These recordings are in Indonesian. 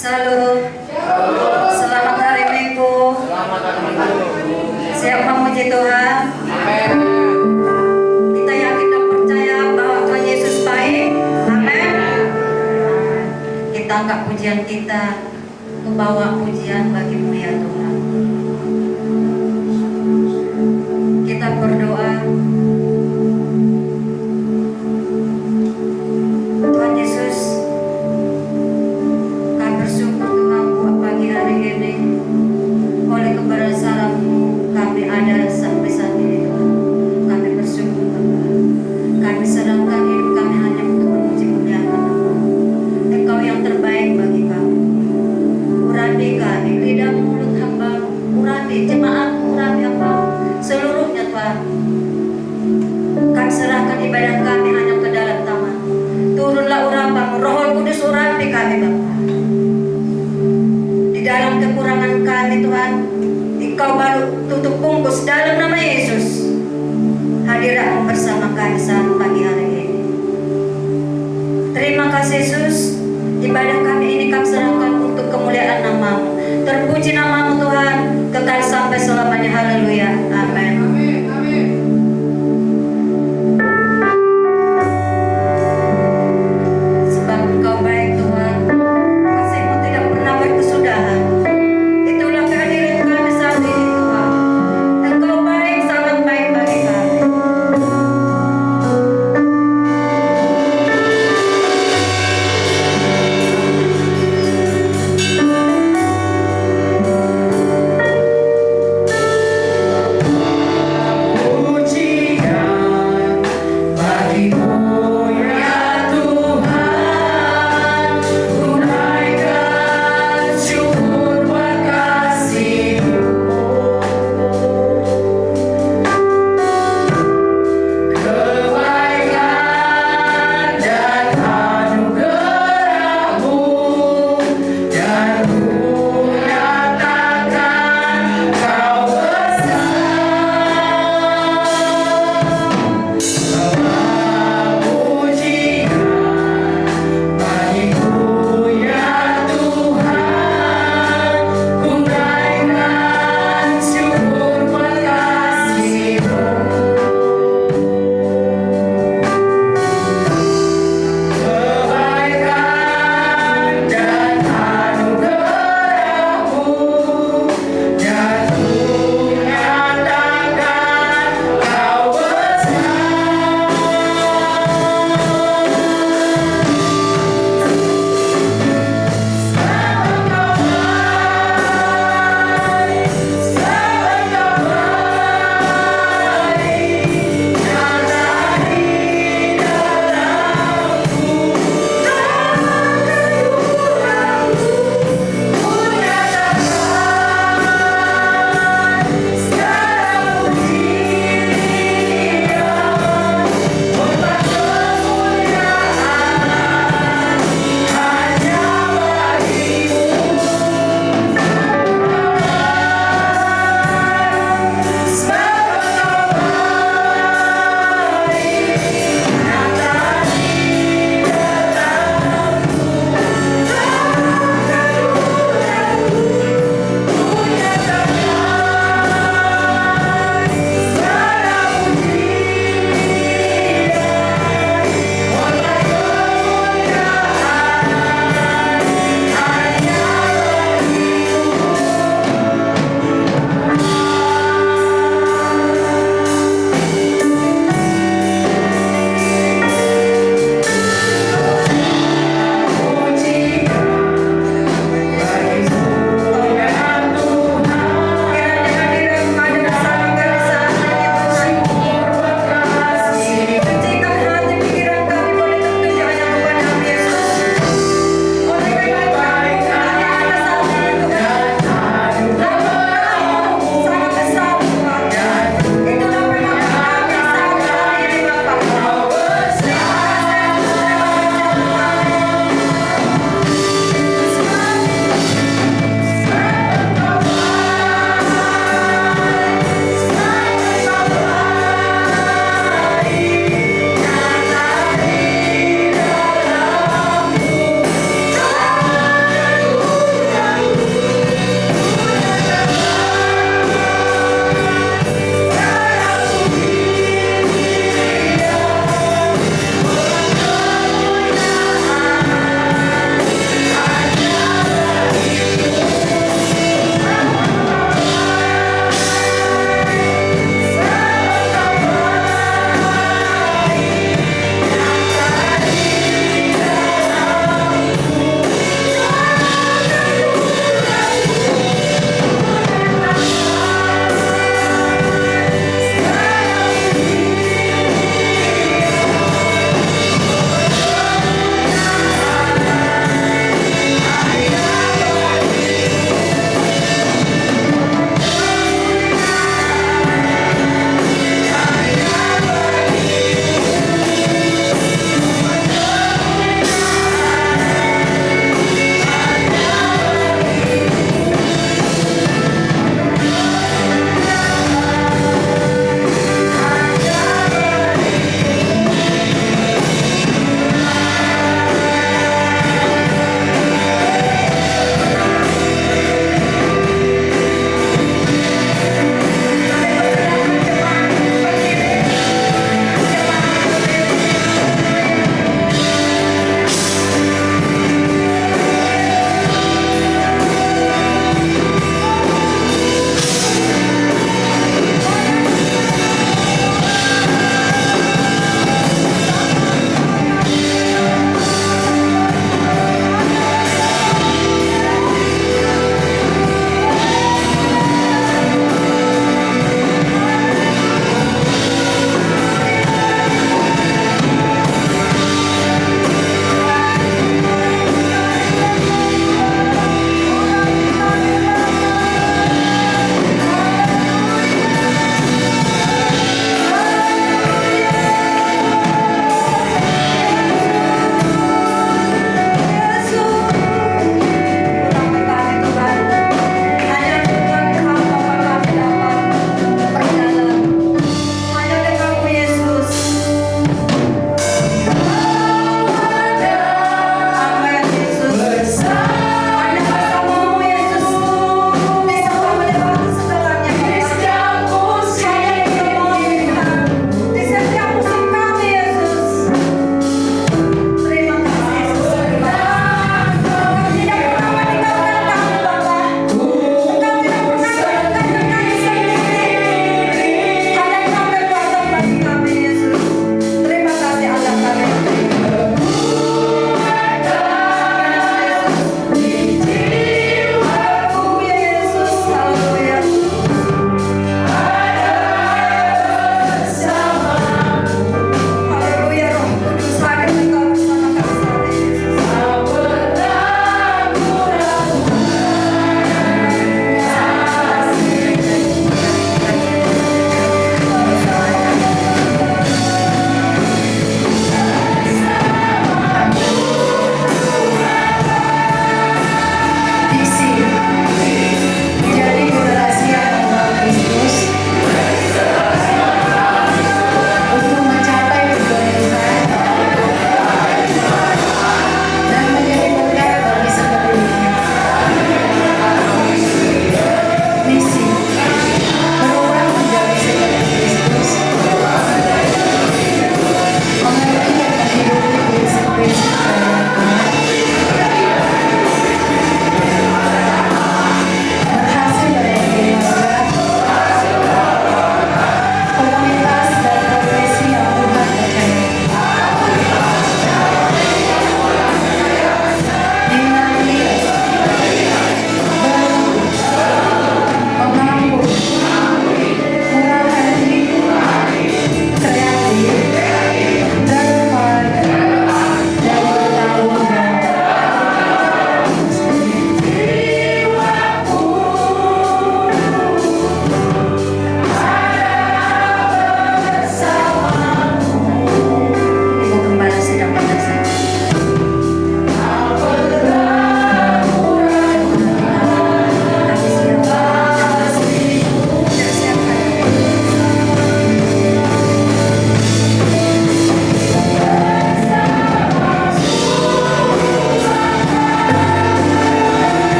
Shalom. Selamat hari Minggu. Siap memuji Tuhan. Kita yakin dan percaya bahwa Tuhan Yesus baik. Amin. Kita angkat pujian kita, membawa pujian bagimu ya Tuhan. Kita berdoa. Tuhan Yesus, kami bersyukur Tuhan buat pagi hari ini. Oleh kebersamaan-Mu kami ada sampai saat ini Tuhan. Kami bersyukur Tuhan. Kami serahkan hidup kami hanya untuk memuji muliakan Nama. Engkau yang terbaik bagi kami. Urapi kami, lidah mulut hamba, urapi jemaat, urapi hamba, seluruhnya Tuhan. Kami serahkan ibadah kami hanya ke dalam taman. Turunlah urapan-Mu, Roh Kudus urapi kami Bapa. Di dalam kekurangan kami Tuhan, Engkau baru tutup bungkus dalam nama Yesus. Hadirat-Mu bersama kami saat pagi hari ini. Terima kasih Yesus. Ibadah kami ini kami serahkan untuk kemuliaan Nama-Mu. Terpuji Nama-Mu Tuhan, kekal sampai selamanya. Haleluya. Amin. Sebab Engkau baik Tuhan, kasih-Mu tidak pernah berkesudahan. Itulah kehadiran kami saat ini Tuhan. Engkau baik, sangat baik bagi kami.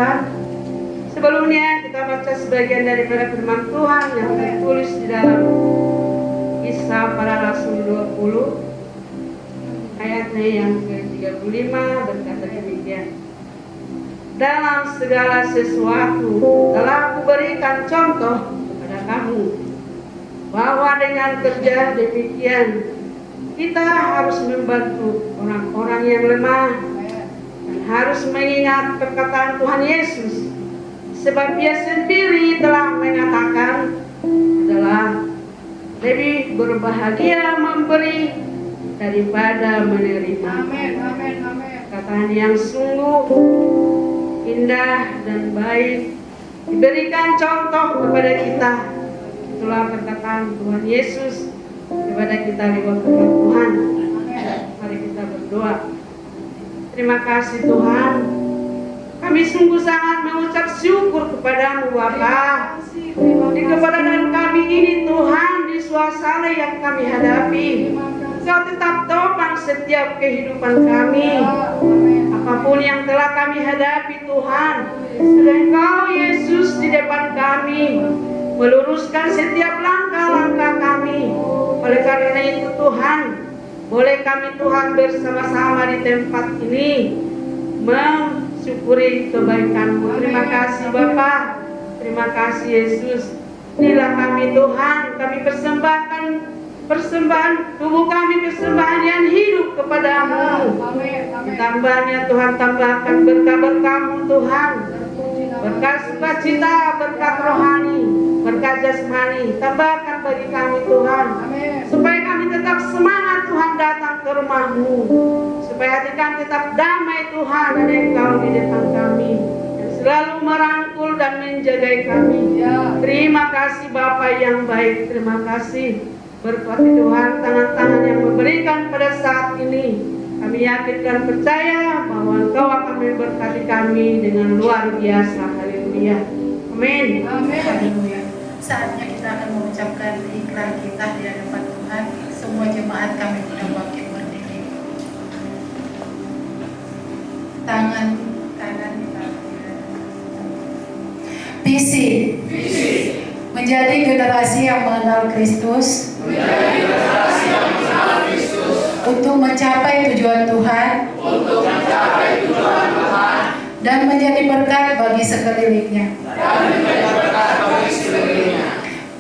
Tuhan. Sebelumnya kita baca sebagian daripada firman Tuhan yang tertulis di dalam Kisah Para Rasul 20 ayatnya yang ke-35 berkata demikian. Dalam segala sesuatu telah kuberikan contoh kepada kamu, bahwa dengan kerja demikian kita harus membantu orang-orang yang lemah dan harus mengingat perkataan Tuhan Yesus, sebab Dia sendiri telah mengatakan adalah lebih berbahagia memberi daripada menerima. Amin, amin, amin. Perkataan yang sungguh indah dan baik diberikan contoh kepada kita. Itulah perkataan Tuhan Yesus kepada kita lewat firman Tuhan. Mari kita berdoa. Terima kasih Tuhan. Kami sungguh sangat mengucap syukur kepadamu Bapa. Di keberadaan kami ini Tuhan, di suasana yang kami hadapi, Kau tetap topang setiap kehidupan kami. Apapun yang telah kami hadapi Tuhan, ada Engkau Yesus di depan kami, meluruskan setiap langkah-langkah kami. Oleh karena itu Tuhan, boleh kami Tuhan bersama-sama di tempat ini mensyukuri kebaikan-Mu. Terima kasih Bapa, terima kasih Yesus. Inilah kami Tuhan, kami persembahkan persembahan tubuh kami, persembahan yang hidup kepadamu. Tambahnya Tuhan, tambahkan berkah-berkah-Mu Tuhan, berkat sukacita, berkat rohani, berkat jasmani, tambahkan bagi kami Tuhan, supaya kami tetap semangat Tuhan datang ke rumah-Mu, supaya hati kami tetap damai Tuhan, ada Engkau di depan kami yang selalu merangkul dan menjaga kami. Terima kasih Bapa yang baik, terima kasih. Berkati Tuhan tangan-tangan yang memberikan pada saat ini. Kami yakin dan percaya bahwa Engkau akan memberkati kami dengan luar biasa. Haleluya. Amin. Haleluya. Saatnya kita akan mengucapkan ikrar kita di hadapan Tuhan. Semua jemaat kami sudah bangkit berdiri. Tangan kanan kita. Visi. Menjadi generasi yang mengenal Kristus. Untuk mencapai tujuan Tuhan. Dan menjadi berkat bagi sekelilingnya.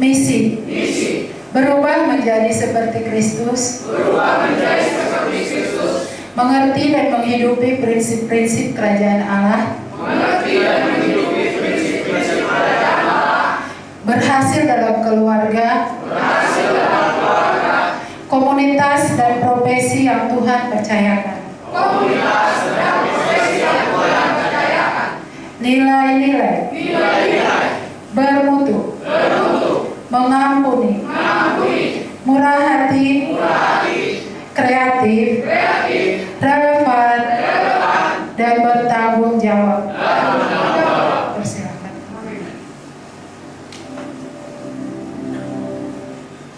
Misi. Berubah menjadi seperti Kristus. Mengerti dan menghidupi prinsip-prinsip kerajaan Allah. Berhasil dalam keluarga, komunitas dan profesi yang Tuhan percayakan. Nilai-nilai bermutu, mengampuni, murah hati, kreatif, relevan, dan bertanggung jawab. Persilakan.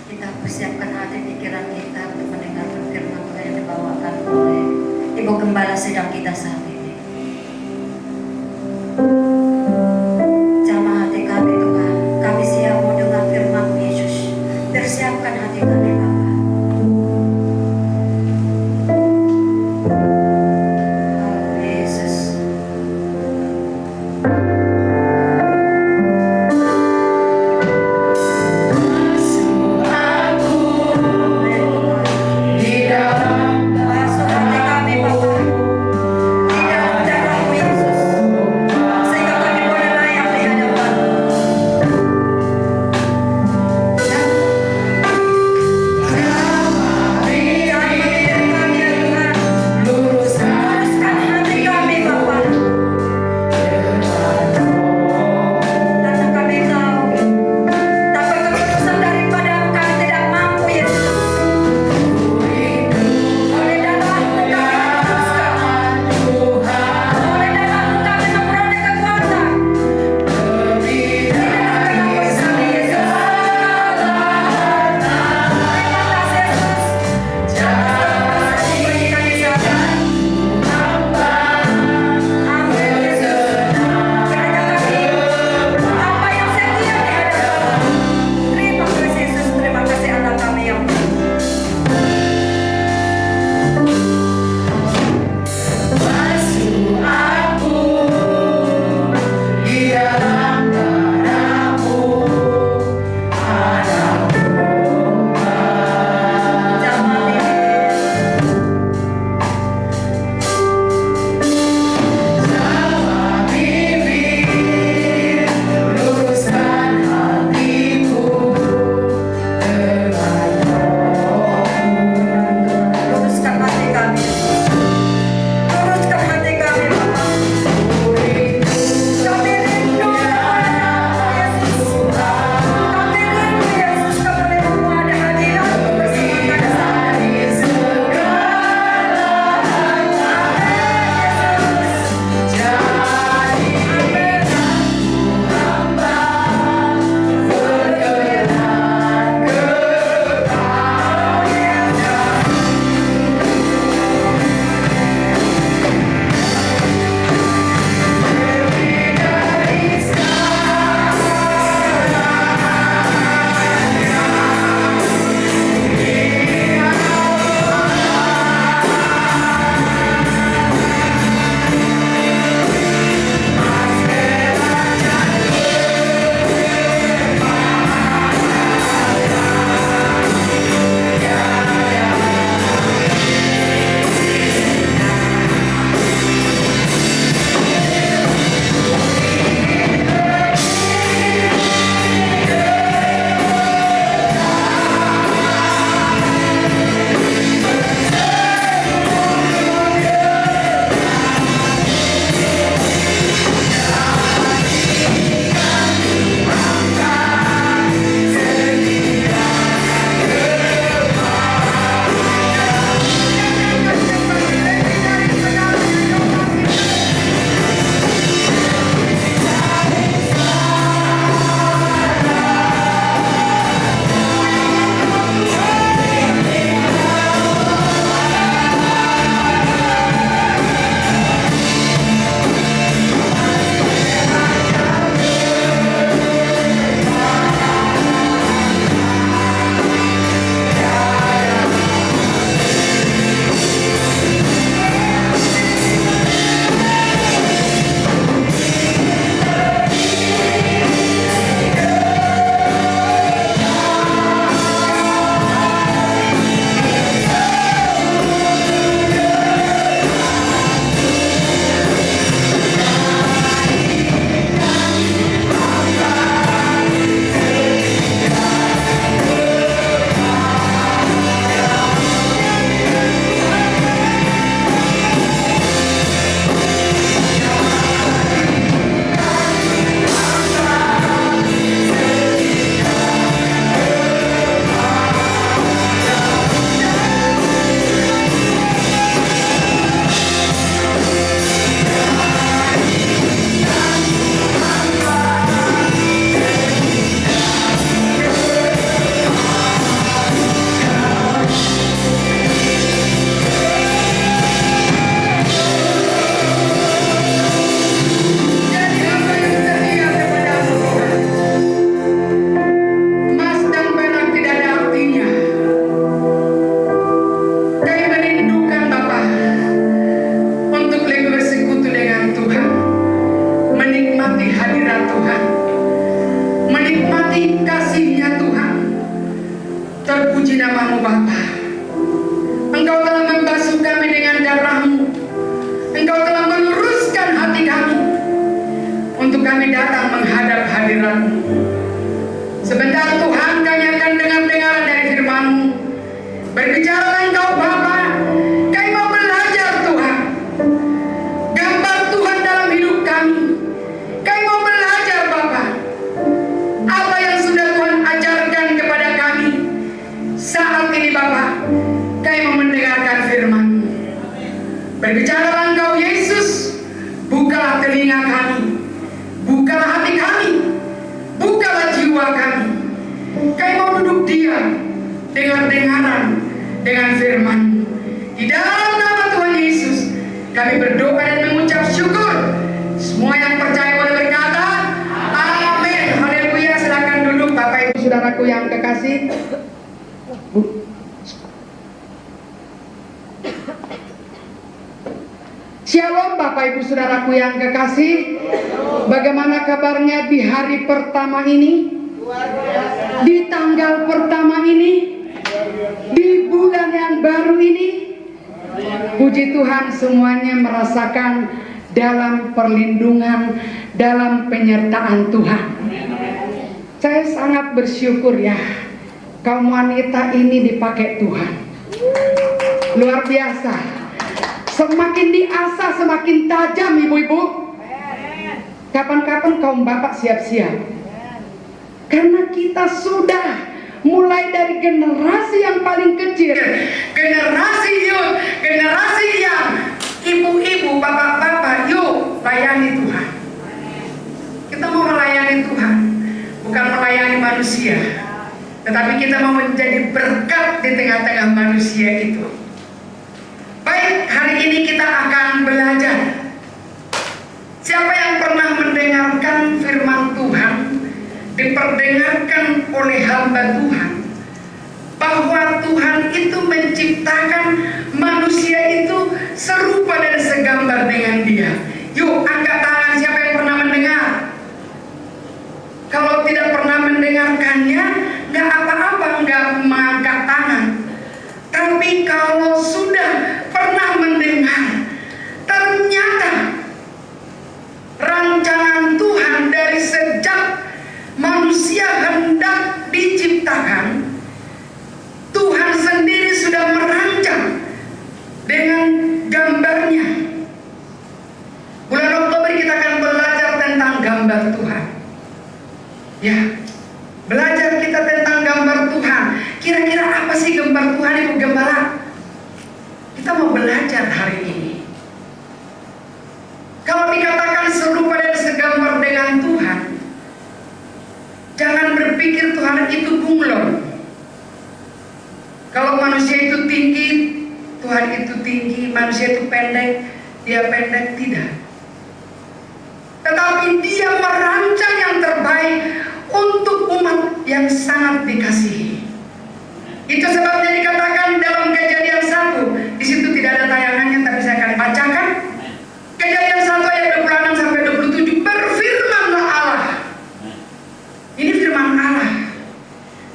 Kita persiapkan hati pikiran kita untuk mendengarkan firman Tuhan yang dibawakan oleh Ibu Gembala sedang kita saat ini. Jamah hati kami Tuhan, kami siap mau dengar firman Yesus. Persiapkan hati kami Bapa. Yesus. Masuk hati kami Bapa. Di dalam darah-Mu Yesus. Sehingga Terpuji namamu Bapa. Engkau telah membasuh kami dengan darah-Mu. Engkau telah meluruskan hati kami untuk kami datang menghadap hadirat-Mu. Sebentar Tuhan, kami akan dengar dari firman-Mu. Berbicara Engkau Bapa, kami mau belajar Tuhan. Gambar Tuhan dalam hidup kami. Kami mau belajar Bapa. Apa yang sudah Tuhan ajarkan kepada kami saat ini Bapa, kami mau mendengarkan firman-Mu. Berbicara Engkau Yesus, bukalah telinga kami, bukalah hati kami, bukalah jiwa kami. Kami mau duduk diam, dengar-dengaran dengan firman-Mu. Di dalam nama Tuhan Yesus, kami berdoa dan mengucap syukur. Semua yang percaya boleh berkata, amin. Haleluya. Silakan duduk Bapak Ibu Saudaraku yang kekasih. Shalom Bapak Ibu Saudaraku yang kekasih. Bagaimana kabarnya di hari pertama ini? Di tanggal pertama ini? Di bulan yang baru ini? Puji Tuhan, semuanya merasakan dalam perlindungan, dalam penyertaan Tuhan. Saya sangat bersyukur ya, kaum wanita ini dipakai Tuhan. Luar biasa. Semakin diasah semakin tajam ibu-ibu. Kapan-kapan kaum bapak siap-siap. Karena kita sudah mulai dari generasi yang paling kecil, generasi youth, generasi yang ibu-ibu, bapak-bapak, yuk layani Tuhan. Kita mau melayani Tuhan, bukan melayani manusia, tetapi kita mau menjadi berkat di tengah-tengah manusia itu. Baik, hari ini kita akan belajar. Siapa yang pernah mendengarkan firman Tuhan diperdengarkan oleh hamba Tuhan, bahwa Tuhan itu menciptakan manusia itu serupa dan segambar dengan Dia? Yuk, angkat tangan siapa yang pernah mendengar. Kalau tidak pernah mendengarkannya, nggak apa-apa, nggak mengangkat tangan. Tapi kalau sudah pernah mendengar, ternyata rancangan Tuhan dari sejak manusia hendak diciptakan, Tuhan sendiri sudah merancang dengan gambarnya. Bulan Oktober kita akan belajar tentang gambar Tuhan. Ya, belajar kita tentang gambar Tuhan. Kira-kira apa sih gambar Tuhan, Ibu Gembala? Kita mau belajar hari ini. Kalau dikatakan serupa dan segambar dengan Tuhan, jangan berpikir Tuhan itu bunglon. Kalau manusia itu tinggi, Tuhan itu tinggi. Manusia itu pendek, Dia pendek, tidak. Tetapi Dia merancang yang terbaik untuk umat yang sangat dikasihi. Itu sebabnya dikatakan dalam Kejadian 1, di situ tidak ada tayangannya, tapi saya akan bacakan. Kejadian 1 ayat 26 sampai 27, berfirmanlah Allah. Ini firman Allah.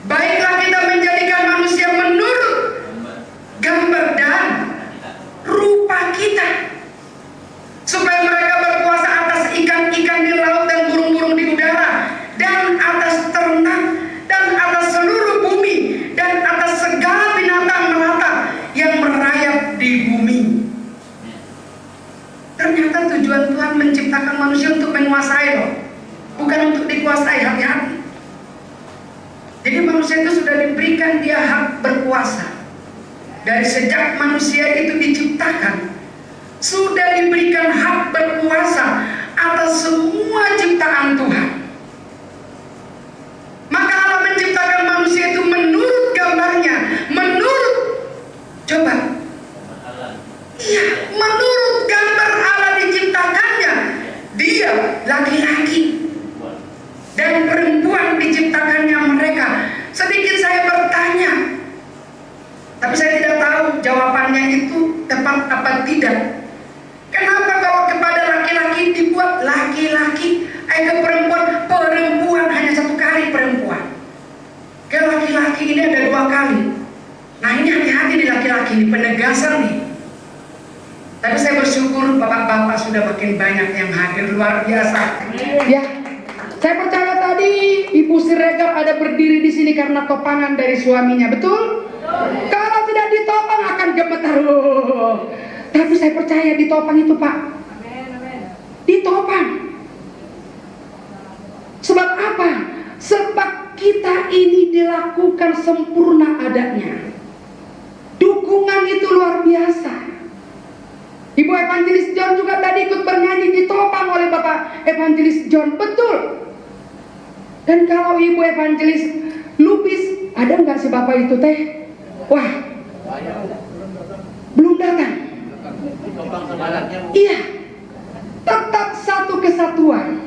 Baiklah kita menjadikan manusia menurut gambar dan rupa kita, supaya mereka berkuasa atas ikan-ikan di laut dan burung-burung di udara, dan atas ternak, dan atas seluruh bumi, dan atas segala binatang melata yang merayap di bumi. Ternyata tujuan Tuhan menciptakan manusia untuk menguasai loh, bukan untuk dikuasai. Hati-hati. Jadi manusia itu sudah diberikan dia hak berkuasa. Dari sejak manusia itu diciptakan, sudah diberikan hak berkuasa atas semua ciptaan Tuhan. Maka Allah menciptakan manusia itu menurut gambarnya, menurut, coba, iya, menurut gambar Allah diciptakannya. Dia laki-laki dan perempuan diciptakannya mereka. Sedikit saya bertanya, tapi saya tidak tahu jawabannya itu tepat apa tidak. Kenapa kalau kepada laki-laki dibuat laki-laki, ke perempuan, perempuan hanya satu kali perempuan. Ke laki-laki laki-laki ini ada 2 kali. Nah ini hati-hati nih laki-laki, ini penegasan nih. Tapi saya bersyukur bapak-bapak sudah makin banyak yang hadir, luar biasa. Ya, saya percaya tadi Ibu Siregar ada berdiri di sini karena topangan dari suaminya, betul? Kalau tidak ditopang akan gemetar. Tapi saya percaya ditopang itu, Pak. Ditopang. Sebab apa? Sebab kita ini dilakukan sempurna adanya. Dukungan itu luar biasa. Ibu Evangelis John juga tadi ikut bernyanyi, ditopang oleh Bapak Evangelis John, betul. Dan kalau Ibu Evangelis Lupis, ada nggak si Bapak itu teh? Wah, belum datang. Iya, tetap satu kesatuan.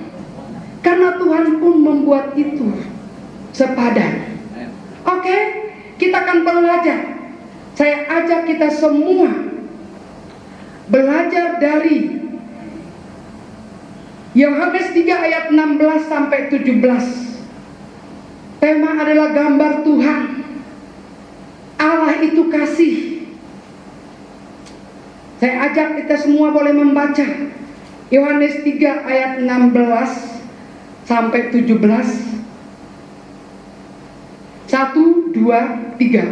Karena Tuhan pun membuat itu sepadan. Oke, kita akan belajar. Saya ajak kita semua belajar dari Yohanes 3 ayat 16 sampai 17. Tema adalah gambar Tuhan. Allah itu kasih. Saya ajak kita semua boleh membaca Yohanes 3 ayat 16 sampai 17. 1, 2, 3.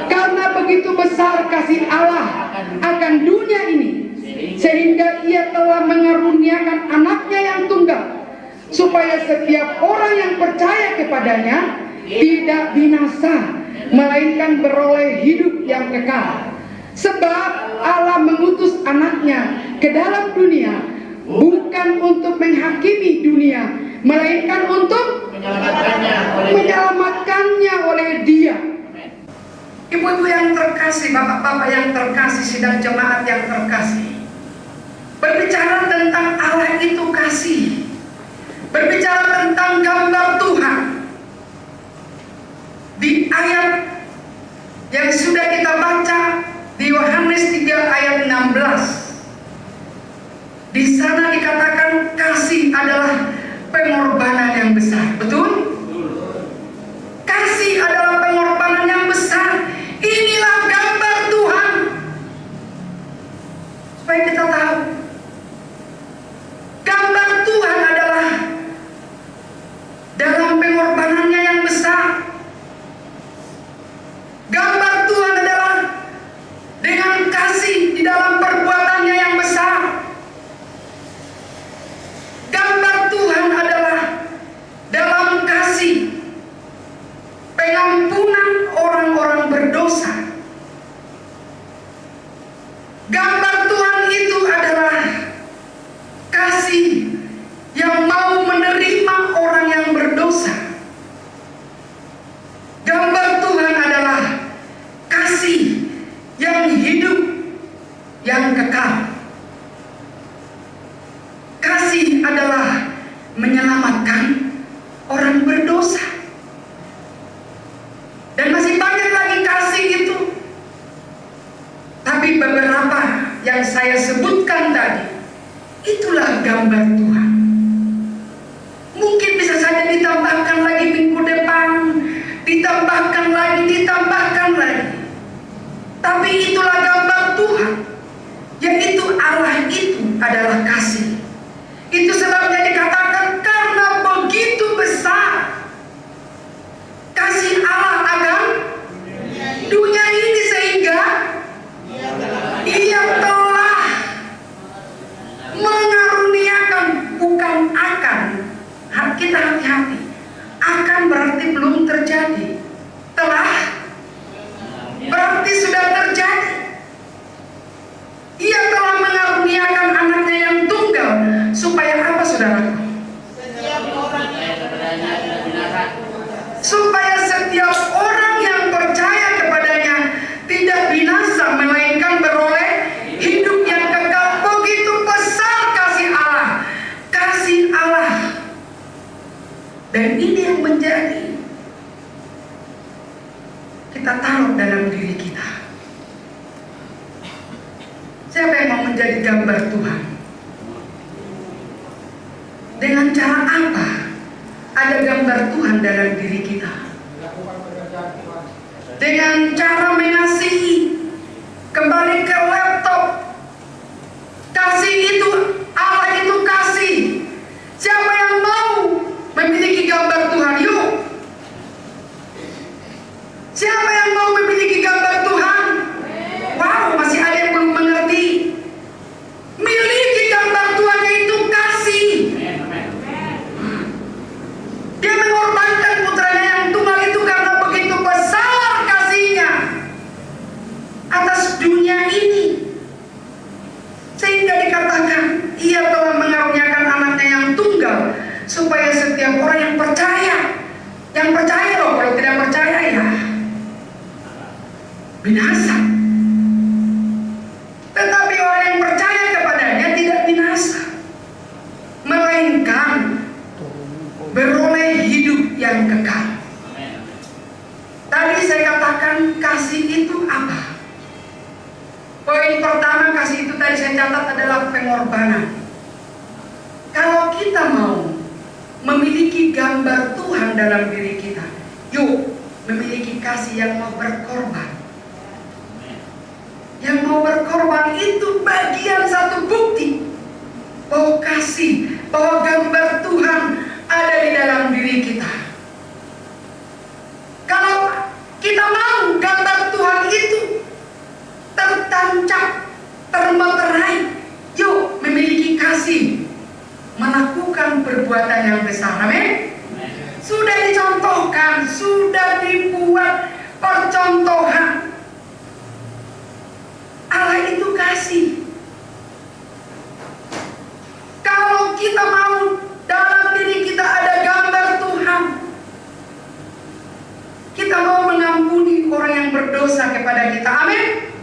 Karena begitu besar kasih Allah akan dunia ini, sehingga Ia telah mengaruniakan anaknya yang tunggal, supaya setiap orang yang percaya kepadanya tidak binasa, melainkan beroleh hidup yang kekal. Sebab Allah mengutus anaknya ke dalam dunia bukan untuk menghakimi dunia, melainkan untuk menyelamatkannya oleh Dia. Ibu-ibu yang terkasih, bapak-bapak yang terkasih, sidang jemaat yang terkasih, berbicara tentang Allah itu kasih, berbicara tentang gambar Tuhan. Di ayat yang sudah kita baca di Yohanes 3 ayat 16, di sana dikatakan kasih adalah pengorbanan yang besar, betul? Kasih adalah pengorbanan yang besar. Inilah gambar Tuhan. Supaya kita tahu, gambar Tuhan adalah dalam pengorbanannya yang besar. Gambar Tuhan adalah dengan kasih di dalam perbuatannya yang besar. Gambar Tuhan adalah dalam kasih, pengampunan orang-orang berdosa. Gambar Tuhan itu adalah kasih yang mau menerima orang yang berdosa. Gambar Tuhan adalah kasih yang hidup, yang kekal. Kasih adalah menyelamatkan orang berdosa. Dan masih banyak lagi kasih itu. Tapi beberapa yang saya sebutkan tadi, itulah gambar Tuhan. Mungkin bisa saja ditambahkan lagi minggu depan, ditambahkan lagi. Tapi itulah gambar Tuhan, yaitu Allah itu adalah kasih. Itu sebabnya dikatakan karena begitu besar kasih Allah akan dunia ini, sehingga Ia telah mengaruniakan, bukan akan. Kita hati-hati, akan berarti belum terjadi, telah berarti sudah terjadi. Ia telah mengaruniakan anaknya yang tunggal, supaya apa, saudara? Supaya setiap orang yang percaya kepadanya tidak binasa, melainkan beroleh hidup yang kekal. Begitu besar kasih Allah. Kasih Allah. Dan ini yang menjadi kita taruh dalam diri kita. Siapa yang mau menjadi gambar Tuhan? Dengan cara apa ada gambar Tuhan dalam diri kita? dengan cara mengasihi, kembali ke laptop. Kasih itu, Allah itu kasih. Siapa yang mau memiliki gambar Tuhan? Yuk. Siapa yang mau memiliki gambar Tuhan? Wow, masih ada yang belum mengerti. Miliki gambar Tuhan yaitu kasih. Dia mengorbankan putranya yang tunggal itu karena begitu besar kasihnya atas dunia ini, sehingga dikatakan ia telah mengaruniakan anaknya yang tunggal supaya setiap orang yang percaya loh, kalau tidak percaya ya binasa. Tetapi orang yang percaya kepadanya tidak binasa, melainkan beroleh hidup yang kekal. Tadi saya katakan kasih itu apa? Poin pertama, kasih itu tadi saya catat adalah pengorbanan. Kalau kita mau memiliki gambar Tuhan dalam diri kita, yuk memiliki kasih yang mau berkorban. Yang mau berkorban itu bagian satu bukti bahwa kasih, bahwa gambar Tuhan ada di dalam diri kita. Kalau kita mau gambar Tuhan itu tertancap, termeterai, yuk memiliki kasih, melakukan perbuatan yang besar. Amin. Sudah dicontohkan, sudah dibuat percontohan. Allah itu kasih. Kalau kita mau dalam diri kita ada gambar Tuhan, kita mau mengampuni orang yang berdosa kepada kita. Amin.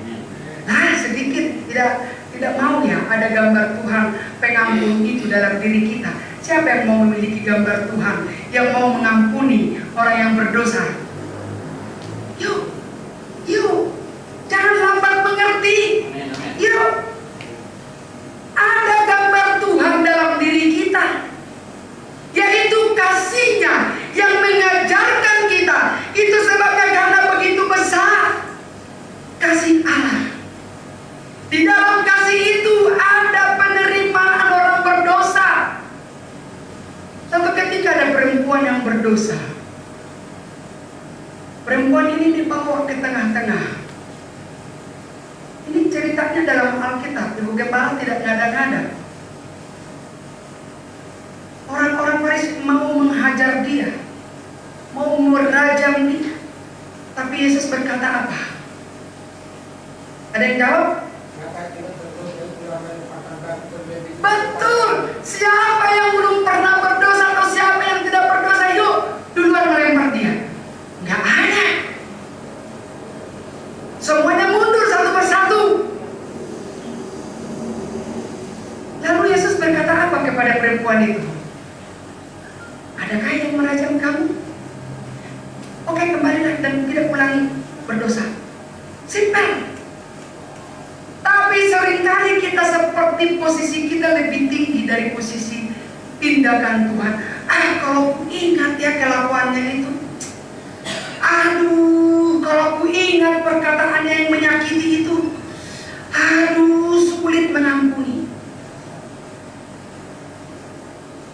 Nah, sedikit tidak mau ya ada gambar Tuhan pengampun itu dalam diri kita. Siapa yang mau memiliki gambar Tuhan yang mau mengampuni orang yang berdosa? Yuk, jangan lambat mengerti. Yuk, ada gambar Tuhan dalam diri kita, yaitu kasihnya yang mengajarkan kita. Itu sebabnya karena begitu besar kasih Allah. Di dalam kasih itu ada penerimaan orang berdosa. Satu ketika ada perempuan yang berdosa. Perempuan ini dibawa ke tengah-tengah. Ini ceritanya dalam Alkitab. Ibu Gembala tidak ngada-ngada. Orang-orang Farisi mau menghajar dia, mau merajam dia. Tapi Yesus berkata apa? Ada yang jawab? Betul. Siapa yang belum pernah berdosa atau siapa yang tidak berdosa, yuk duluan melempar dia. Nggak ada. Semuanya mundur satu persatu. Lalu Yesus berkata apa kepada perempuan itu? Adakah yang merajam kamu? Oke, kembalilah dan tidak ulangi berdosa. Simpel. Tapi seringkali kita seperti posisi kita lebih tinggi dari posisi tindakan Tuhan. Kalau ku ingat ya kelakuannya itu. Kalau ku ingat perkataannya yang menyakiti itu. Sulit mengampuni.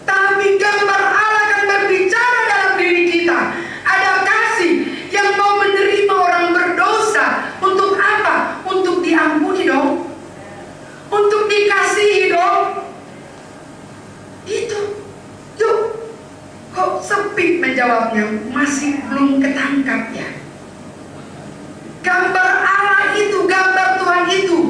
Tapi gambar Allah akan berbicara dalam diri kita. Ada kasih yang mau menerima orang berdosa. Untuk apa? Untuk diampuni dong. Untuk dikasihi dong. Itu. Yuk. Kok sepi menjawabnya? Masih belum ketangkap ya. Gambar Allah itu, gambar Tuhan itu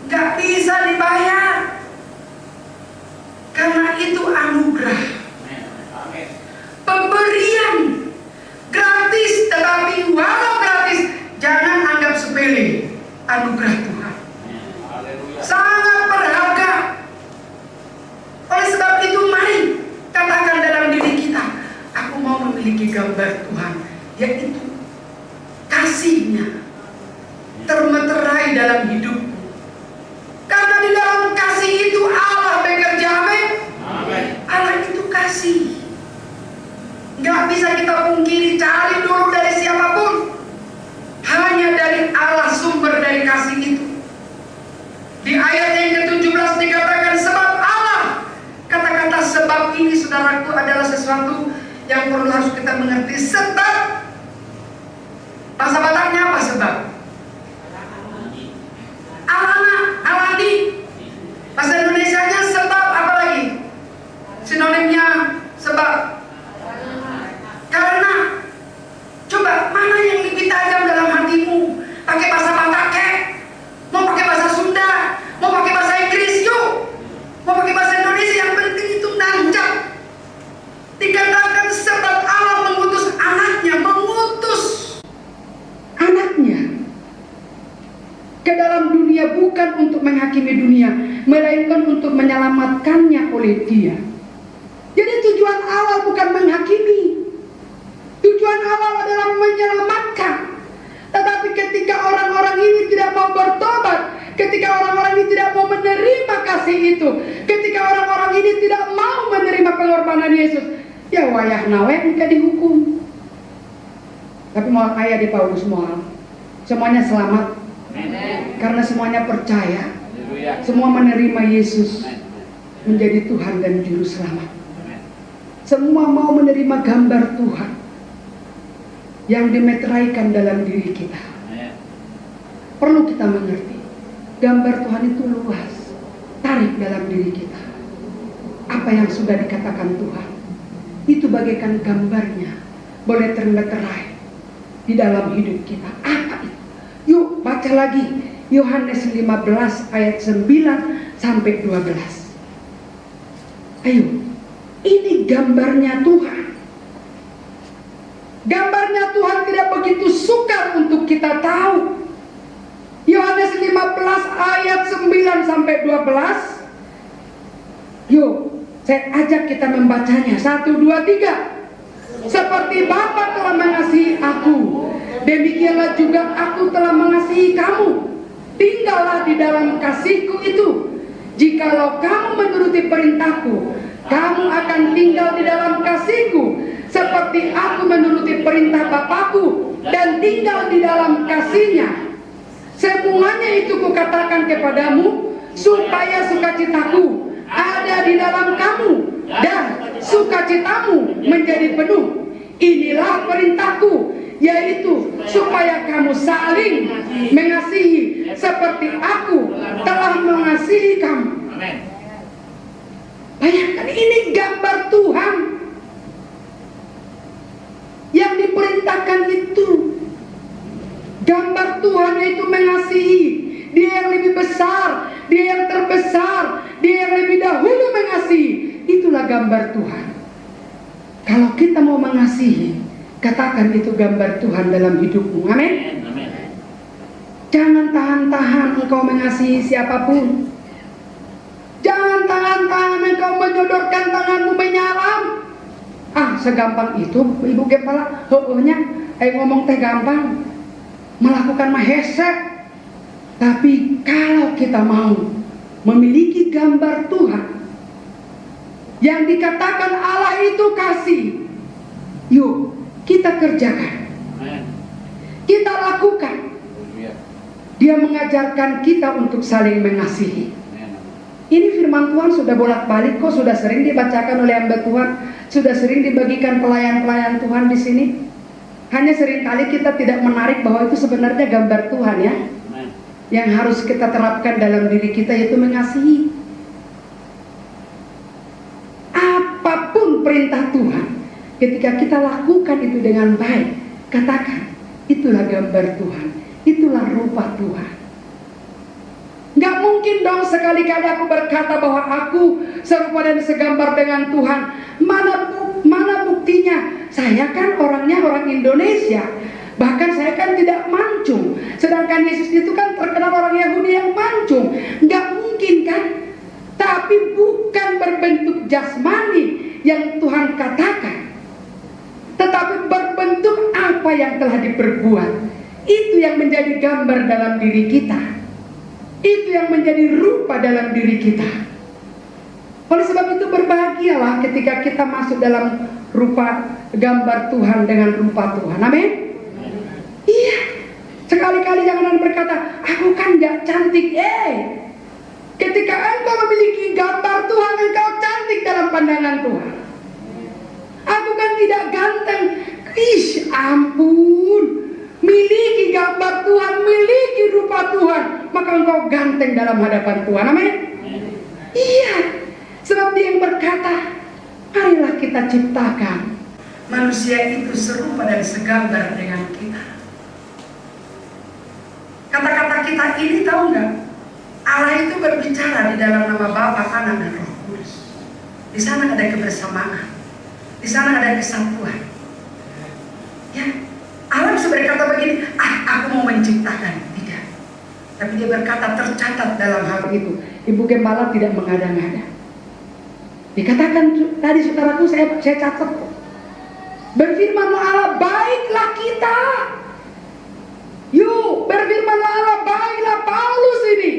nggak bisa dibayar. Karena itu anugerah. Pemberian gratis, tetapi walau gratis, jangan anggap sepele anugerah Tuhan. Sangat berharga. Oleh sebab itu mari katakan dalam diri kita, aku mau memiliki gambar Tuhan, yaitu kasih-Nya termeterai dalam hidupku. Karena di dalam kasih itu Allah bekerja. Amin. Allah itu kasih. Gak bisa kita pungkiri, cari dulu dari siapapun. Hanya dari Allah sumber dari kasih itu. Di ayat yang ke-17 dikatakan sebab Allah. Kata-kata sebab ini saudaraku adalah sesuatu yang perlu harus kita mengerti. Sebab. Bahasa Bataknya apa sebab? Alani. Bahasa Indonesianya sebab apa lagi? Sinonimnya sebab. Karena. Coba mana yang lebih tajam dalam hatimu? Pakai bahasa Batak kek? Mau pakai bahasa Sunda? Mau pakai bahasa Inggris? Yuk. Mau pakai bahasa Indonesia, yang penting itu nancap. Dikatakan sebab Allah mengutus anaknya ke dalam dunia bukan untuk menghakimi dunia, melainkan untuk menyelamatkannya oleh Dia. Jadi tujuan Allah bukan menghakimi. Tujuan Allah adalah menyelamatkan. Tetapi ketika orang-orang ini tidak mau bertobat, ketika orang-orang ini tidak mau menerima kasih itu, ketika orang-orang ini tidak mau menerima pengorbanan Yesus, ya wayah nawe engke dihukum. Tapi mau ayah di Paulus moal, semuanya selamat. Karena semuanya percaya, semua menerima Yesus menjadi Tuhan dan Juru Selamat. Semua mau menerima gambar Tuhan yang dimeteraikan dalam diri kita. Perlu kita mengerti, gambar Tuhan itu luas. Tarik dalam diri kita. Apa yang sudah dikatakan Tuhan, itu bagaikan gambarnya, boleh termeterai di dalam hidup kita. Apa itu? Yuk baca lagi Yohanes 15 ayat 9 sampai 12. Ayo, ini gambarnya Tuhan. Gambarnya Tuhan tidak begitu sukar untuk kita tahu. Yohanes 15 ayat 9 sampai 12. Yuk, saya ajak kita membacanya. 1, 2, 3. Seperti Bapa telah mengasihi aku, demikianlah juga aku telah mengasihi kamu. Tinggallah di dalam kasihku itu. Jikalau kamu menuruti perintahku, kamu akan tinggal di dalam kasihku, seperti aku menuruti perintah Bapakku dan tinggal di dalam kasihnya. Semuanya itu kukatakan kepadamu, supaya sukacitaku ada di dalam kamu dan sukacitamu menjadi penuh. Inilah perintahku, yaitu supaya kamu saling mengasihi seperti aku telah mengasihi kamu. Bayangkan, ini gambar Tuhan yang diperintahkan itu. Gambar Tuhan yaitu mengasihi. Dia yang lebih besar, Dia yang terbesar, Dia yang lebih dahulu mengasihi. Itulah gambar Tuhan. Kalau kita mau mengasihi, katakan itu gambar Tuhan dalam hidupmu. Amin. Jangan tahan-tahan engkau mengasihi siapapun. Jangan tahan-tahan engkau menyodorkan tanganmu menyalam. Segampang itu ibu kepala. Ngomong teh gampang, melakukan mah hesek. Tapi kalau kita mau memiliki gambar Tuhan yang dikatakan Allah itu kasih, yuk kita kerjakan, kita lakukan. Dia mengajarkan kita untuk saling mengasihi. Ini firman Tuhan sudah bolak-balik kok, sudah sering dibacakan oleh hamba Tuhan, sudah sering dibagikan pelayan-pelayan Tuhan di sini. Hanya seringkali kita tidak menarik bahwa itu sebenarnya gambar Tuhan ya. Yang harus kita terapkan dalam diri kita yaitu mengasihi. Apapun perintah Tuhan, ketika kita lakukan itu dengan baik, katakan itulah gambar Tuhan, itulah rupa Tuhan. Nggak mungkin dong sekali-kali aku berkata bahwa aku serupa dan segambar dengan Tuhan. Mana buktinya? Saya kan orangnya orang Indonesia. Bahkan saya kan tidak mancung. Sedangkan Yesus itu kan terkenal orang Yahudi yang mancung. Nggak mungkin kan? Tapi bukan berbentuk jasmani yang Tuhan katakan, tetapi berbentuk apa yang telah diperbuat. Itu yang menjadi gambar dalam diri kita. Itu yang menjadi rupa dalam diri kita. Oleh sebab itu berbahagialah ketika kita masuk dalam rupa gambar Tuhan dengan rupa Tuhan. Amin. Iya. Sekali-kali jangan berkata, aku kan gak cantik. Ketika engkau memiliki gambar Tuhan, engkau cantik dalam pandangan Tuhan. Aku kan tidak ganteng. Ampun. Miliki gambar Tuhan, miliki rupa Tuhan, maka engkau ganteng dalam hadapan Tuhan. Amin. Iya. Sebab dia yang berkata, marilah kita ciptakan manusia itu serupa dan segambar dengan kita. Kata-kata kita ini tahu nggak? Allah itu berbicara di dalam nama Bapa, Anak, dan Roh Kudus. Di sana ada kebersamaan, di sana ada kesatuan. Ya, Allah bisa berkata begini, aku mau menciptakan. Tidak. Tapi dia berkata tercatat dalam hal itu. Ibu Gembala tidak mengada-ngada. Dikatakan tadi saudaraku, saya catat. Berfirmanlah Allah, baiklah kita. Yuk, berfirmanlah Allah, baiklah Paulus ini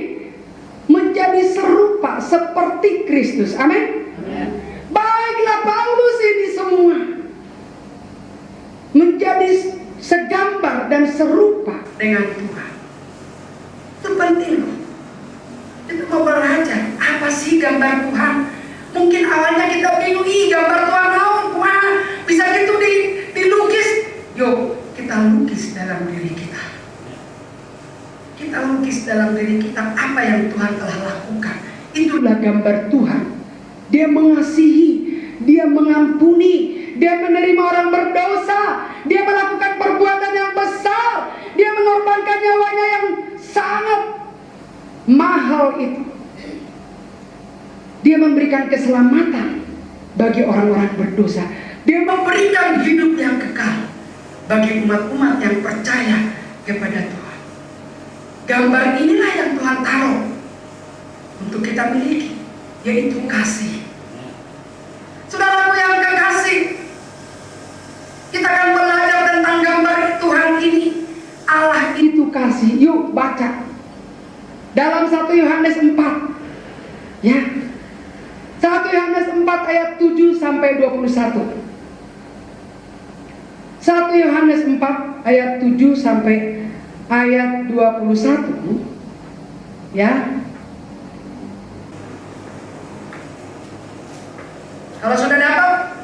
menjadi serupa seperti Kristus. Amin. Baiklah Paulus ini semua menjadi segambar dan serupa dengan Tuhan. Itu penting loh. Itu mau belajar apa sih gambar Tuhan. Mungkin awalnya kita bingung, gambar Tuhan naon, wah bisa gitu dilukis. Yuk kita lukis dalam diri kita. Kita lukis dalam diri kita apa yang Tuhan telah lakukan. Itulah gambar Tuhan. Dia mengasihi, dia mengampuni, dia menerima orang berdosa, dia melakukan perbuatan yang besar, dia mengorbankan nyawanya yang sangat mahal itu. Dia memberikan keselamatan bagi orang-orang berdosa. Dia memberikan hidup yang kekal bagi umat-umat yang percaya kepada Tuhan. Gambar inilah yang Tuhan taruh untuk kita miliki, yaitu kasih. Saudaraku yang kekasih, kita akan belajar tentang gambar Tuhan ini. Allah itu kasih. Yuk baca dalam 1 Yohanes 4. Ya. 1 Yohanes 4 ayat 7 sampai 21. 1 Yohanes 4 ayat 7 sampai ayat 21. Ya. Kalau sudah dapat,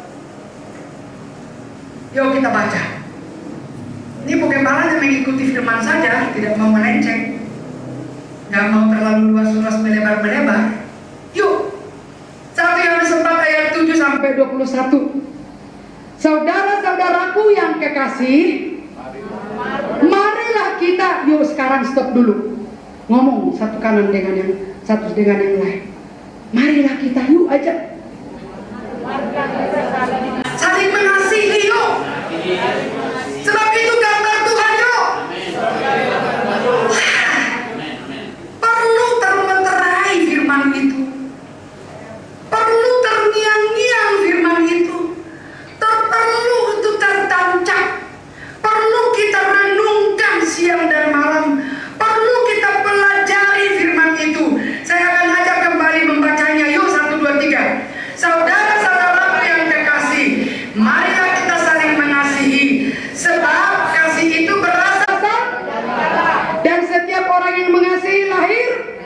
yuk kita baca. Ini bukan hanya mengikuti firman saja, tidak mau melenceng, nggak mau terlalu luas-luas melebar-melebar. Yuk, 1 Yohanes 4 ayat 7 sampai 21. Saudara-saudaraku yang kekasih, marilah kita. Yuk sekarang stop dulu. Ngomong satu kanan dengan yang satu dengan yang lain. Marilah kita, yuk aja. Saling mengasihi yuk. Sebab itu gambar Tuhan yuk. Perlu termeterai firman itu. Perlu terngiang-ngiang firman itu. Perlu untuk tertancap. Perlu kita renungkan siang dan malam. Perlu kita pelajari firman itu. Saya akan ajak kembali membacanya. Yuk 1, 2, 3. Saudara-saudaraku yang kekasih, marilah kita saling mengasihi, sebab kasih itu berasal dan setiap orang yang mengasihi lahir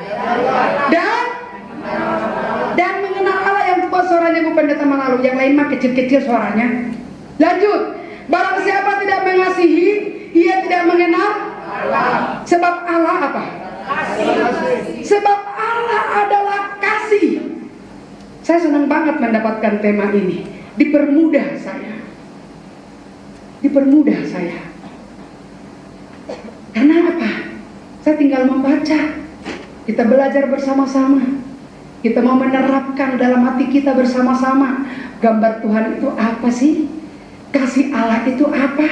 dan mengenal Allah. Yang tua suaranya Bu Pendeta Malalu, yang lain mah kecil-kecil suaranya. Lanjut, barang siapa tidak mengasihi, ia tidak mengenal Allah. Sebab Allah apa? Kasih. Sebab Allah adalah kasih. Saya senang banget mendapatkan tema ini. Dipermudah saya. Dipermudah saya. Karena apa? Saya tinggal membaca. Kita belajar bersama-sama. Kita mau menerapkan dalam hati kita bersama-sama. Gambar Tuhan itu apa sih? Kasih Allah itu apa?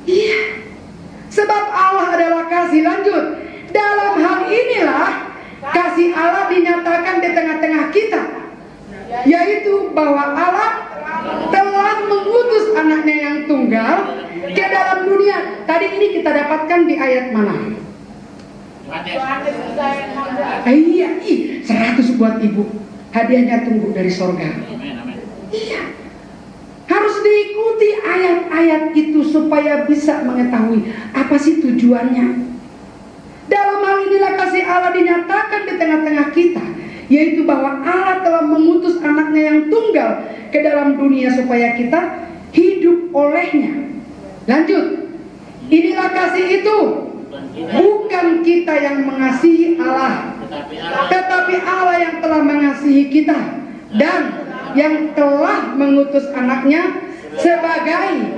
Iya. Sebab Allah adalah kasih. Lanjut. Dalam hal inilah kasih Allah dinyatakan di tengah-tengah kita, yaitu bahwa Allah telah mengutus anaknya yang tunggal ke dalam dunia. Tadi ini kita dapatkan di ayat mana? Iya, 100 buat ibu. Hadiahnya tunggu dari sorga. Iya. Harus diikuti ayat-ayat itu supaya bisa mengetahui apa sih tujuannya. Dalam hal inilah kasih Allah dinyatakan di tengah-tengah kita, yaitu bahwa Allah telah mengutus anaknya yang tunggal ke dalam dunia supaya kita hidup olehnya. Lanjut. Inilah kasih itu. Bukan kita yang mengasihi Allah, tetapi Allah yang telah mengasihi kita dan yang telah mengutus anaknya sebagai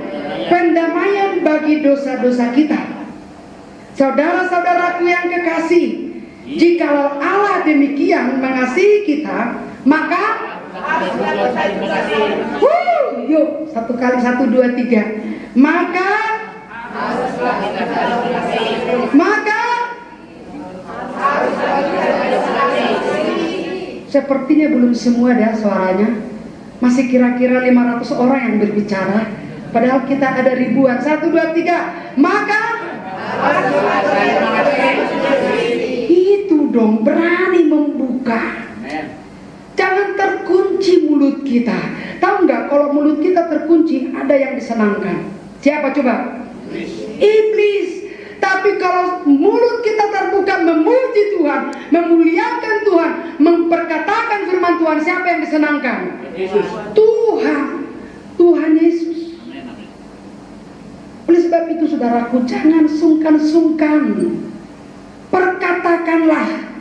pendamaian bagi dosa-dosa kita. Saudara-saudaraku yang kekasih, jikalau Allah demikian mengasihi kita, maka yuk, 1 kali 1, 2, 3. Maka sepertinya belum semua dah suaranya. Masih kira-kira 500 orang yang berbicara, padahal kita ada ribuan. 1, 2, 3. Maka itu dong, berani membuka. Jangan terkunci mulut kita. Tahu nggak, kalau mulut kita terkunci, ada yang disenangkan. Siapa coba? Iblis. Tapi kalau mulut kita terbuka memuji Tuhan, memuliakan Tuhan, memperkatakan firman Tuhan, siapa yang disenangkan? Yesus. Tuhan Yesus. Oleh sebab itu saudaraku, jangan sungkan-sungkan. Perkatakanlah.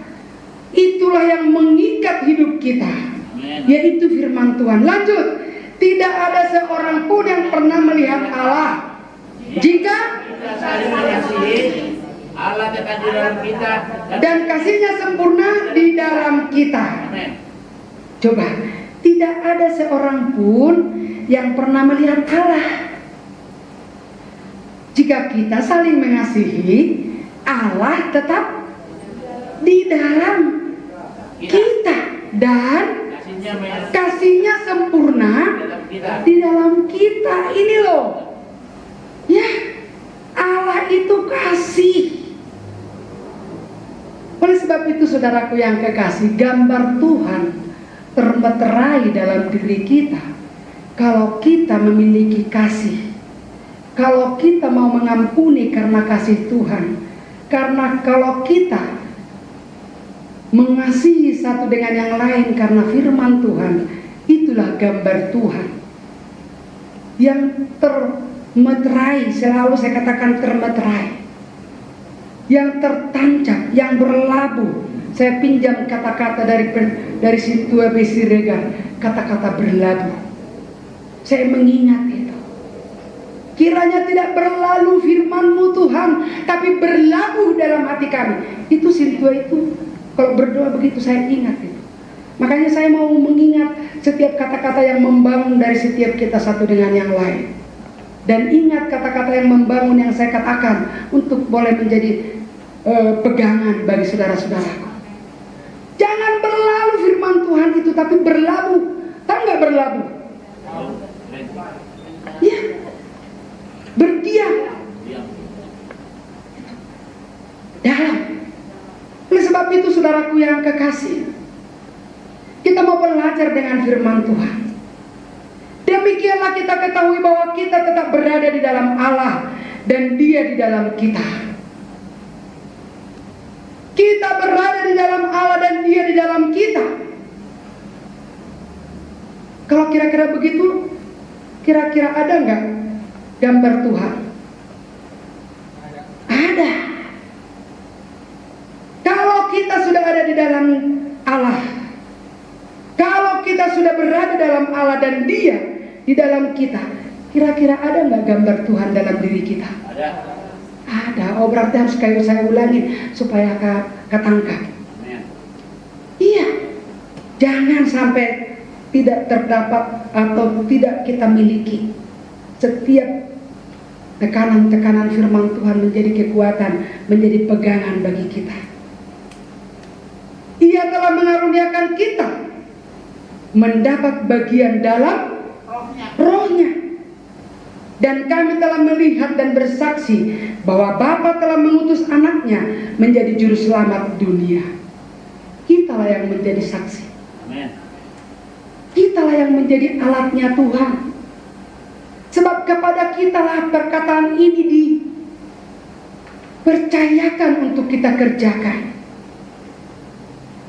Itulah yang mengikat hidup kita, yaitu firman Tuhan. Lanjut. Tidak ada seorang pun yang pernah melihat Allah. Jika saling mengasihi, Allah tetap di dalam kita dan kasihnya sempurna di dalam kita. Amin. Coba, tidak ada seorang pun yang pernah melihat Allah. Jika kita saling mengasihi, Allah tetap di dalam kita dan kasihnya sempurna di dalam kita. Ini loh, ya, Allah itu kasih. Oleh sebab itu saudaraku yang kekasih, gambar Tuhan termeterai dalam diri kita kalau kita memiliki kasih. Kalau kita mau mengampuni karena kasih Tuhan. Karena kalau kita mengasihi satu dengan yang lain karena firman Tuhan, itulah gambar Tuhan yang termeterai. Selalu saya katakan termeterai, yang tertancap, yang berlabuh. Saya pinjam kata-kata dari Sintua Besirega, kata-kata berlabuh. Saya mengingat itu. Kiranya tidak berlalu firman-Mu Tuhan, tapi berlabuh dalam hati kami. Itu Sintua itu. Kalau berdoa begitu saya ingat itu. Makanya saya mau mengingat setiap kata-kata yang membangun dari setiap kita satu dengan yang lain. Dan ingat kata-kata yang membangun yang saya katakan untuk boleh menjadi pegangan bagi saudara-saudaraku. Jangan berlalu firman Tuhan itu, tapi berlabuh. Tahu nggak berlabuh? Ya, berdiam dalam. Oleh sebab itu saudaraku yang kekasih, kita mau belajar dengan firman Tuhan. Demikianlah kita ketahui bahwa kita tetap berada di dalam Allah dan Dia di dalam kita. Kita berada di dalam Allah dan Dia di dalam kita. Kalau kira-kira begitu, kira-kira ada nggak gambar Tuhan? Ada. Kalau kita sudah ada di dalam Allah, kalau kita sudah berada dalam Allah dan Dia di dalam kita, kira-kira ada nggak gambar Tuhan dalam diri kita? Ada. ada. Oh berarti harus kayak saya ulangi supaya ketangkap. Iya, jangan sampai tidak terdapat atau tidak kita miliki. Setiap tekanan-tekanan firman Tuhan menjadi kekuatan, menjadi pegangan bagi kita. Ia telah mengaruniakan kita mendapat bagian dalam rohnya. Dan kami telah melihat dan bersaksi bahwa Bapa telah mengutus anaknya menjadi juru selamat dunia. Kitalah yang menjadi saksi. Kitalah yang menjadi alatnya Tuhan. Sebab kepada kitalah perkataan ini dipercayakan untuk kita kerjakan.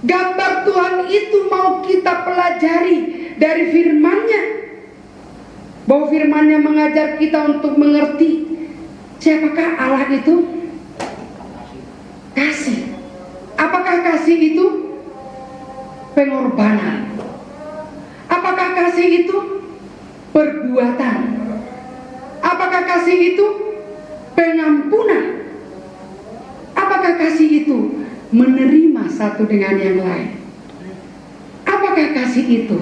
Gambar Tuhan itu mau kita pelajari dari firman-Nya. Bahwa firman-Nya mengajar kita untuk mengerti siapakah Allah itu? Kasih. Apakah kasih itu? Pengorbanan. Apakah kasih itu? Perbuatan. Apakah kasih itu? Pengampunan. Apakah kasih itu? Menerima satu dengan yang lain. Apakah kasih itu?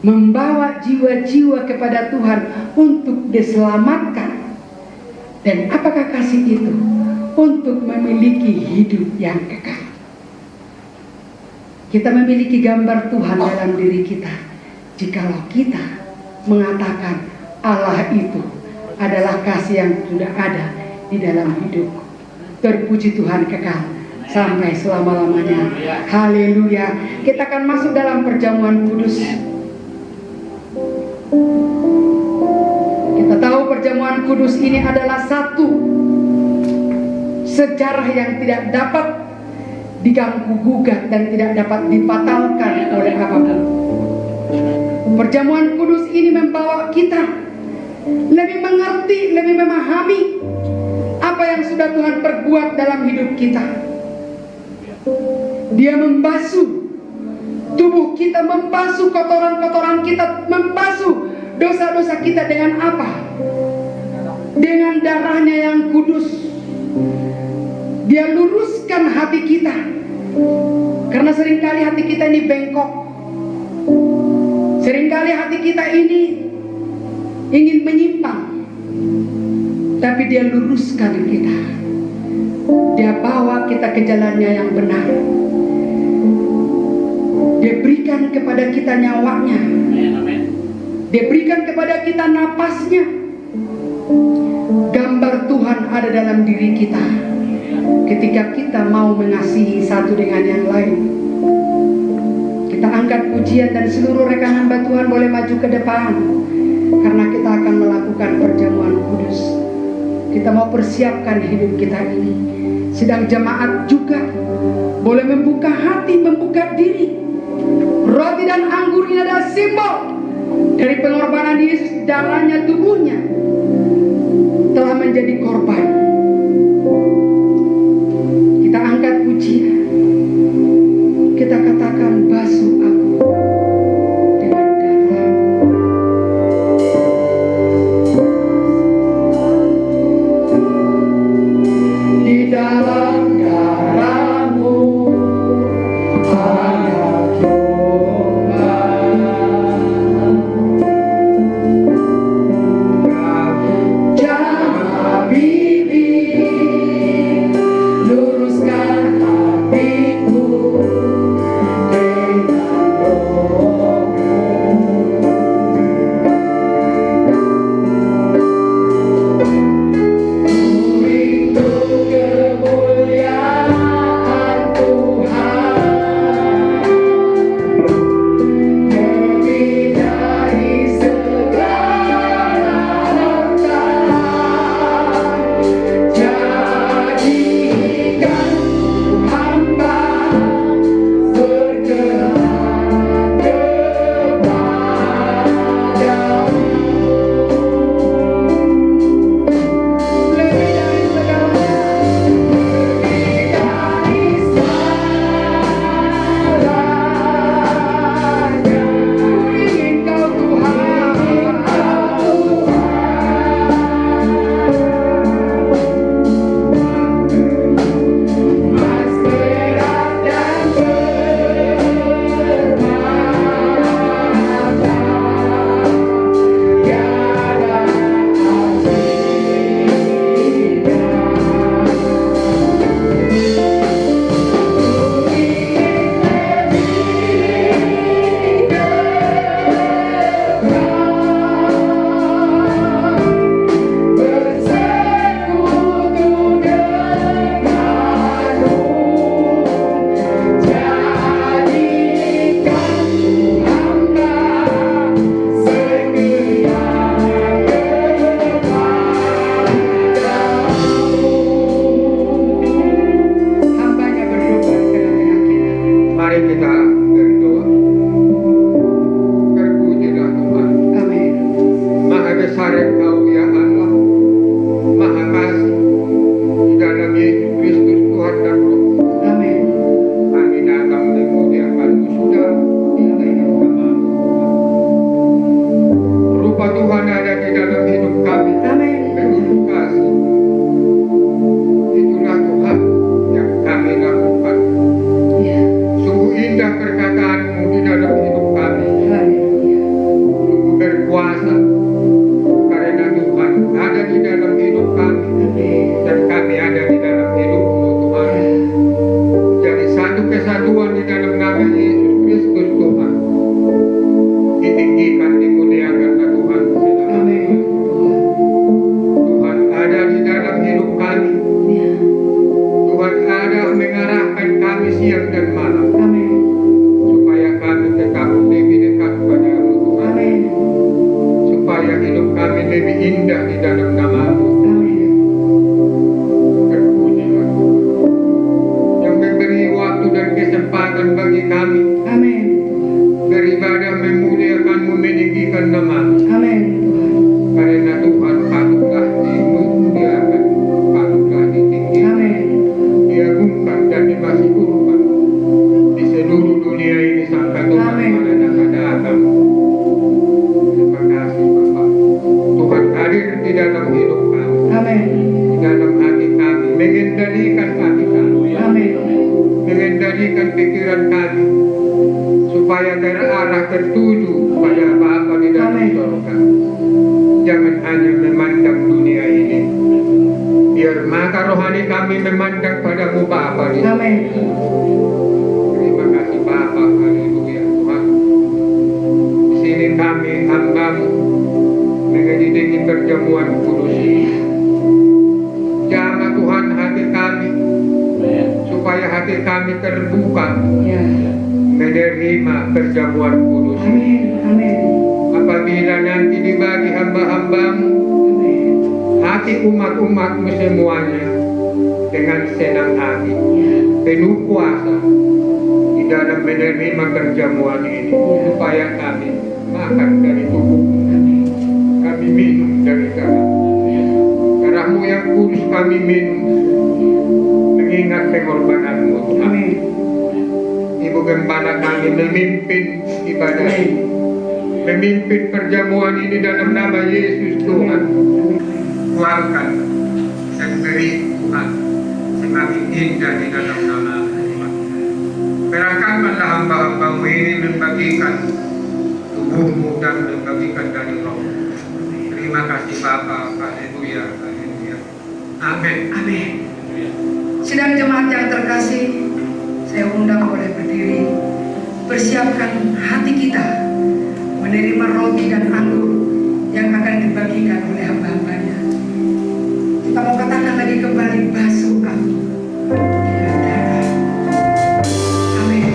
Membawa jiwa-jiwa kepada Tuhan untuk diselamatkan. Dan apakah kasih itu? Untuk memiliki hidup yang kekal. Kita memiliki gambar Tuhan dalam diri kita jikalau kita mengatakan Allah itu adalah kasih yang sudah ada di dalam hidupku. Terpuji Tuhan kekal sampai selama-lamanya. Haleluya. Kita akan masuk dalam perjamuan kudus. Kita tahu perjamuan kudus ini adalah satu sejarah yang tidak dapat diganggu gugat dan tidak dapat dibatalkan oleh apapun. Perjamuan kudus ini membawa kita lebih mengerti, lebih memahami apa yang sudah Tuhan perbuat dalam hidup kita. Dia membasuh tubuh kita, membasuh kotoran-kotoran kita, membasuh dosa-dosa kita dengan apa? Dengan darahnya yang kudus. Dia luruskan hati kita. Karena seringkali hati kita ini bengkok. Seringkali hati kita ini ingin menyimpang. Tapi dia luruskan kita. Dia bawa kita ke jalannya yang benar. Dia berikan kepada kita nyawanya. Dia berikan kepada kita napasnya. Gambar Tuhan ada dalam diri kita. Ketika kita mau mengasihi satu dengan yang lain. Kita angkat pujian dan seluruh rekan hamba Tuhan boleh maju ke depan. Karena kita akan melakukan perjamuan kudus. Kita mau persiapkan hidup kita ini. Sedang jemaat juga boleh membuka hati, membuka diri. Roti dan anggur ini adalah simbol dari pengorbanan Yesus. Darahnya, tubuhnya telah menjadi korban. Kita angkat pujian. Kita katakan basuh aku dengan darah. Di dalam darahmu ada korban. Jangan bibi luruskan hatiku dengan rohmu. Itu kemuliaan Tuhan lebih dari segala harta. Jadikan hamba siang dan malam, Amin. supaya kami tetap lebih dekat pada-Mu Tuhan, Amin. supaya hidup kami lebih indah di dalam nama-Mu. Amin. Terpujilah yang memberi waktu dan kesempatan bagi kami Amin. beribadah memuliakan-Mu, meninggikan nama-Mu. Amin. Karena Tuhan patutlah dimuliakan, patutlah ditinggikan, Amin. diagungkan dan dimasyhurkan di seluruh dunia ini sampai Tuhan Amin. mana akan datang. Terima kasih Bapak. Tuhan hadir di dalam hidup kami, Amin. di dalam hati kami, mengendalikan hati kami, Amin. mengendalikan pikiran kami, supaya terarah tertuju pada Bapa di dalam Amin. surga. Jangan hanya memandang dunia ini, biar mata rohani kami memandang padamu Bapa di surga. Amin. Terima kasih Bapa, haleluya Tuhan. Di sini kami hamba-Mu mengiringi perjamuan kudus ini. Jamah Tuhan hati kami, supaya hati kami terbuka Ya. menerima perjamuan kudus ini. Amin. Amin. Apabila nanti dibagi hamba-hamba-Mu, Amin. hati umat-umat-Mu semuanya dengan senang hati, penuh kuasa di dalam menerima perjamuan ini, supaya kami makan dari tubuh-Mu, kami minum dari darah-Mu yang kudus, kami minum mengingat pengorbanan-Mu Tuhan. Amin. Ibu Gembala kami memimpin ibadah ini, memimpin perjamuan ini dalam nama Yesus Tuhan. Tuangkan dan beri Tuhan semakin indah di dalam nama Tuhan. Berangkatkanlah hamba-hamba-Mu ini membagikan tubuh-Mu dan membagikan dari roh. Terima kasih Bapa, haleluya, haleluya. Amin. Amin. Sidang jemaat yang terkasih, saya undang boleh berdiri, persiapkan hati kita menerima roti dan anggur yang akan dibagikan oleh hamba-hambanya. Kita mau katakan lagi kembali, basuh aku dengan darah. Amin.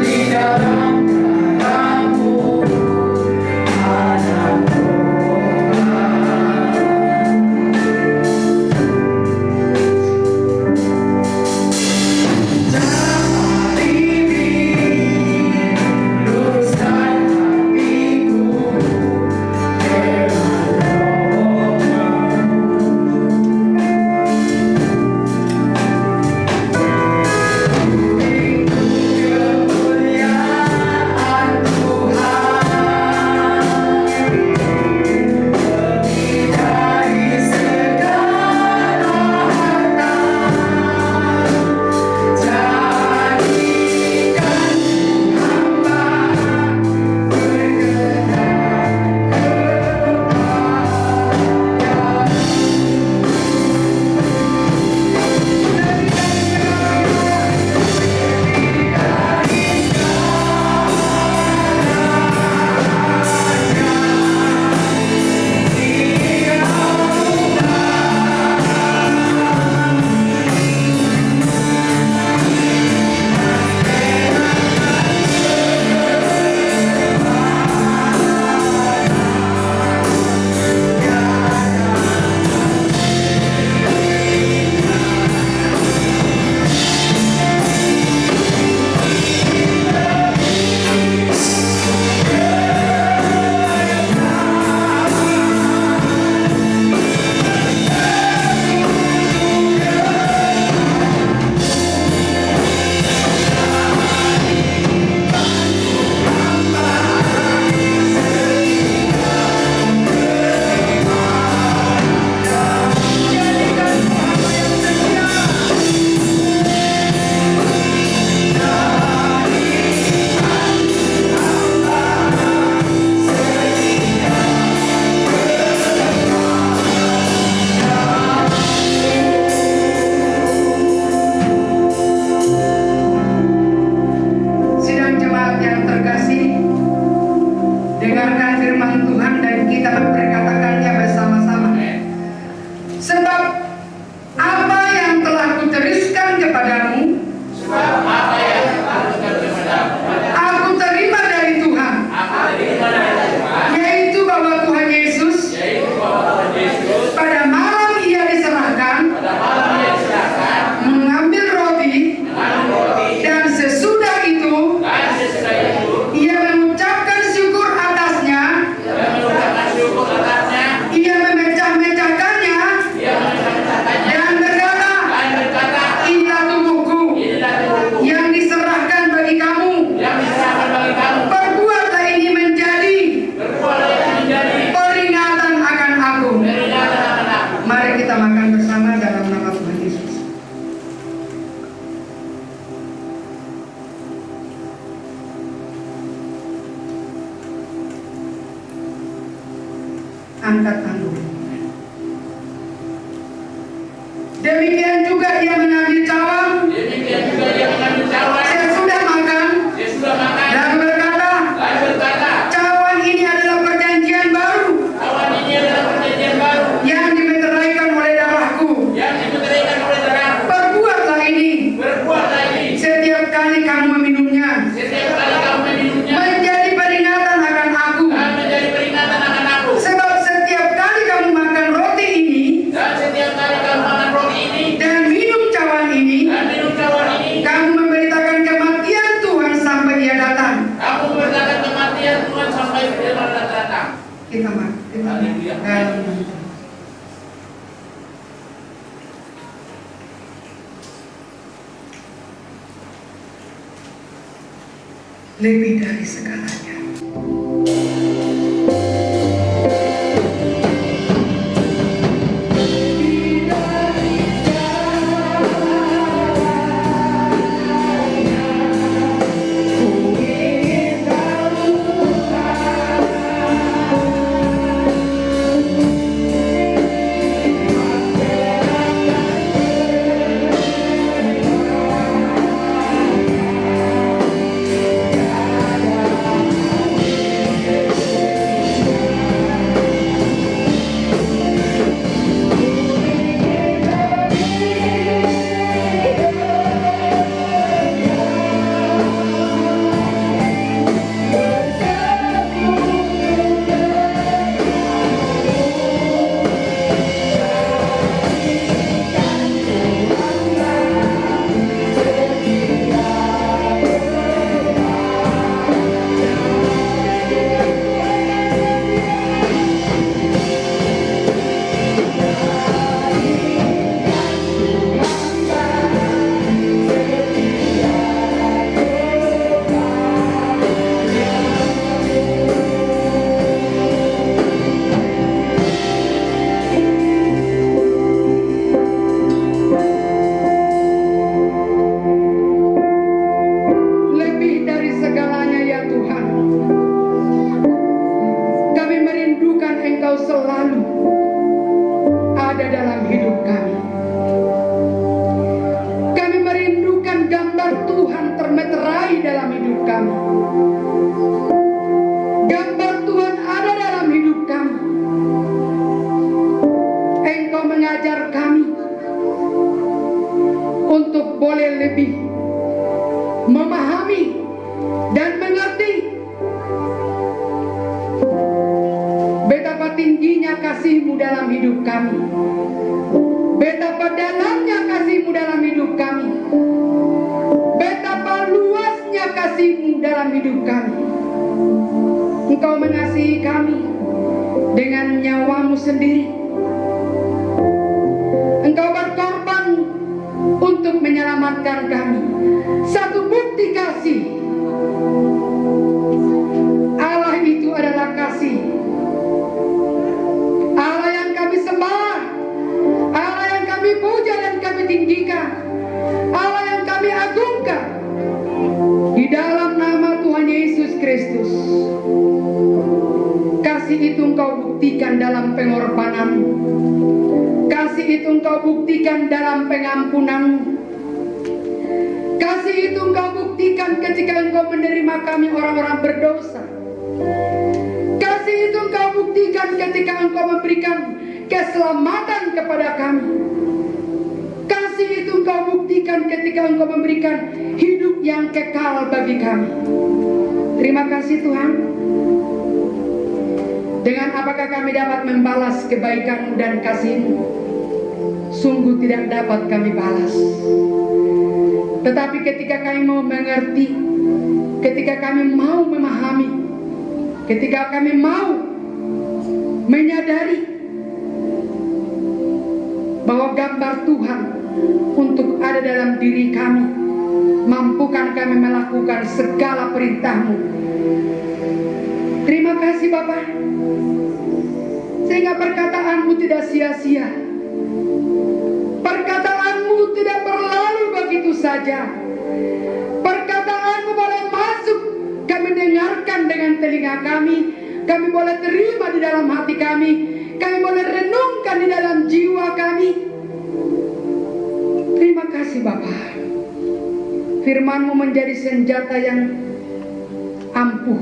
Di dalam darah-Mu ada teruskan kepadamu, Sebab apa yang teruskan kepadamu, aku terima dari Tuhan, aku terima dari Tuhan, yaitu bahwa Tuhan Yesus yaitu bahwa Tuhan Yesus pada malam ia diserahkan, pada malam ia diserahkan, mengambil roti, mengambil roti, dan sesudah itu dan sesudah itu ia mengucapkan syukur atasnya, ia mengucapkan syukur atasnya, ia memecah-mecahkannya, ia mengucapkannya dan berkata, dan berkata, inilah tubuhku inilah tubuhku yang diserahkan bagi kamu. yang diserahkan bagi kamu. Perbuatlah ini menjadi Berbuatlah ini menjadi peringatan akan aku. peringatan akan aku. Mari kita makan bersama dalam nama Tuhan Yesus. Angkat tangan. Demikian juga ia mengambil cawan Demikian juga dia mengambil cawan, sesudah makan, dia sudah makan, dan berkata, dan berkata, cawan ini adalah perjanjian baru cawan ini adalah perjanjian baru yang dimeteraikan oleh darahku. yang dimeteraikan oleh darahku. Perbuatlah ini Berbuatlah ini setiap kali kamu meminumnya, setiap kali kamu meminumnya, menjadi peringatan akan aku. dan menjadi peringatan akan aku. Sebab setiap kali kamu makan roti ini Dan setiap kali kamu makan roti ini dan minum cawan ini, dan minum cawan ini, kamu memberitakan kematian Tuhan sampai ia datang. kamu berkata kematian Tuhan sampai dia datang. Kita makan. Haleluya. Dalam nama Tuhan. Lebih dari segalanya. Lebih dari segalanya ya Tuhan, kami merindukan Engkau selalu ada dalam hidup kami. Kami merindukan gambar Tuhan termeterai dalam hidup kami. Gambar Tuhan ada dalam hidup kami. Engkau mengajar kami untuk boleh lebih memahami dan mengerti betapa tingginya kasih-Mu dalam hidup kami, betapa dalamnya kasih-Mu dalam hidup kami, betapa luasnya kasih-Mu dalam hidup kami. Engkau mengasihi kami dengan nyawa-Mu sendiri. Engkau berkorban untuk menyelamatkan kami. Satu bukti kasih. Allah itu adalah kasih. Allah yang kami sembah, Allah yang kami puja dan kami tinggikan, Allah yang kami agungkan. Di dalam nama Tuhan Yesus Kristus, kasih itu Engkau buktikan dalam pengorbanan-Mu. Kasih itu Engkau buktikan dalam pengampunan-Mu. Kasih itu Engkau buktikan ketika Engkau menerima kami orang-orang berdosa. Kasih itu Engkau buktikan ketika Engkau memberikan keselamatan kepada kami. Kasih kasih itu Engkau buktikan ketika Engkau memberikan hidup yang kekal bagi kami. Terima kasih Tuhan. Dengan apakah kami dapat membalas kebaikan-Mu dan kasih-Mu? Sungguh tidak dapat kami balas. Tetapi ketika kami mau mengerti, ketika kami mau memahami, ketika kami mau menyadari bahwa gambar Tuhan untuk ada dalam diri kami, mampukan kami melakukan segala perintah-Mu. Terima kasih Bapa, sehingga perkataan-Mu tidak sia-sia, perkataan-Mu tidak berlalu begitu saja. Perkataan-Mu boleh masuk, kami dengarkan dengan telinga kami boleh terima di dalam hati kami boleh renungkan di dalam jiwa kami. Terima kasih Bapa. Firman-Mu menjadi senjata yang ampuh,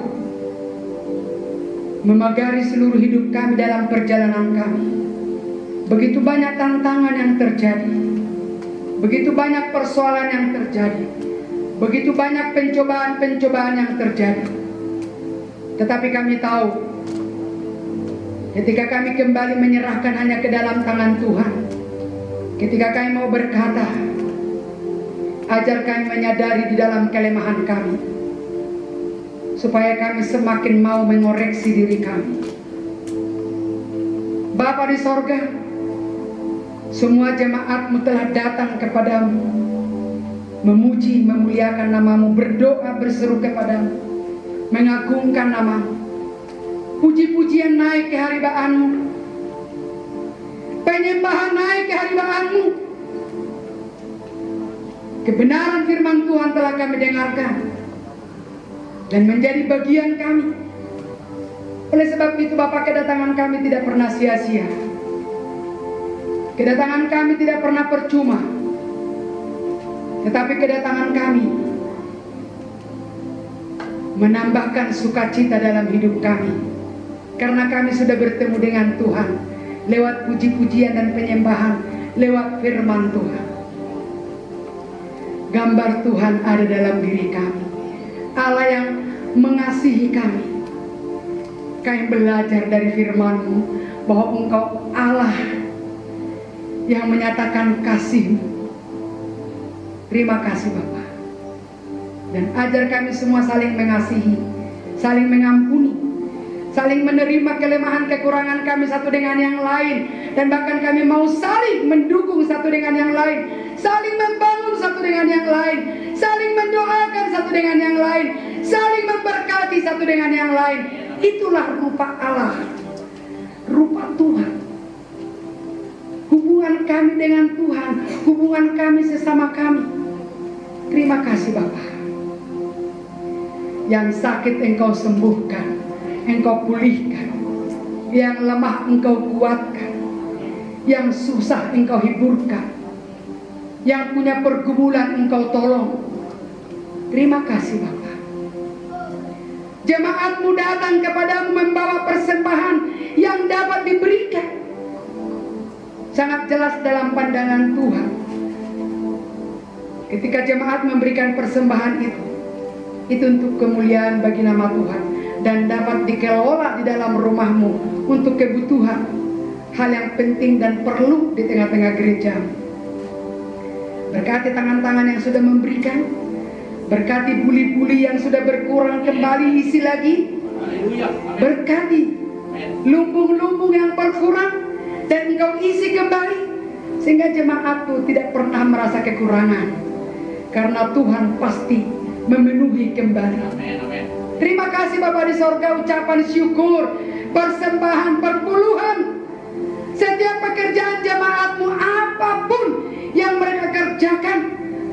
memagari seluruh hidup kami dalam perjalanan kami. Begitu banyak tantangan yang terjadi, begitu banyak persoalan yang terjadi, begitu banyak pencobaan-pencobaan yang terjadi. Tetapi kami tahu, ketika kami kembali menyerahkan hanya ke dalam tangan Tuhan, ketika kami mau berkata, ajar kami menyadari di dalam kelemahan kami, supaya kami semakin mau mengoreksi diri kami. Bapa di sorga, semua jemaat-Mu telah datang kepadamu, memuji, memuliakan nama-Mu, berdoa, berseru kepadamu, mengagungkan nama-Mu. Puji-pujian naik ke haribaanmu, penyembahan naik ke haribaanmu. Kebenaran firman Tuhan telah kami dengarkan dan menjadi bagian kami. Oleh sebab itu Bapa, kedatangan kami tidak pernah sia-sia. Kedatangan kami tidak pernah percuma. Tetapi kedatangan kami menambahkan sukacita dalam hidup kami, karena kami sudah bertemu dengan Tuhan lewat puji-pujian dan penyembahan, lewat firman Tuhan. Gambar Tuhan ada dalam diri kami, Allah yang mengasihi kami. Kami belajar dari firman-Mu bahwa Engkau Allah yang menyatakan kasih-Mu. Terima kasih Bapa. Dan ajar kami semua saling mengasihi, saling mengampuni, saling menerima kelemahan kekurangan kami satu dengan yang lain, dan bahkan kami mau saling mendukung satu dengan yang lain, saling membangun satu dengan yang lain, saling mendoakan satu dengan yang lain, saling memberkati satu dengan yang lain. Itulah rupa Allah, rupa Tuhan. Hubungan kami dengan Tuhan, hubungan kami sesama kami. Terima kasih Bapa. Yang sakit Engkau sembuhkan, Engkau pulihkan. Yang lemah Engkau kuatkan, yang susah Engkau hiburkan, yang punya pergumulan Engkau tolong. Terima kasih Bapa. Jemaat-Mu datang kepadamu membawa persembahan yang dapat diberikan. Sangat jelas dalam pandangan Tuhan, ketika jemaat memberikan persembahan itu untuk kemuliaan bagi nama Tuhan, dan dapat dikelola di dalam rumah-Mu untuk kebutuhan hal yang penting dan perlu di tengah-tengah gereja. Berkati tangan-tangan yang sudah memberikan, berkati buli-buli yang sudah berkurang kembali isi lagi, berkati lumbung-lumbung yang berkurang dan Engkau isi kembali, sehingga jemaat-Mu tidak pernah merasa kekurangan, karena Tuhan pasti memenuhi kembali. Terima kasih Bapa di sorga, ucapan syukur, persembahan, perpuluhan. Setiap pekerjaan jemaat-Mu, apapun yang mereka kerjakan,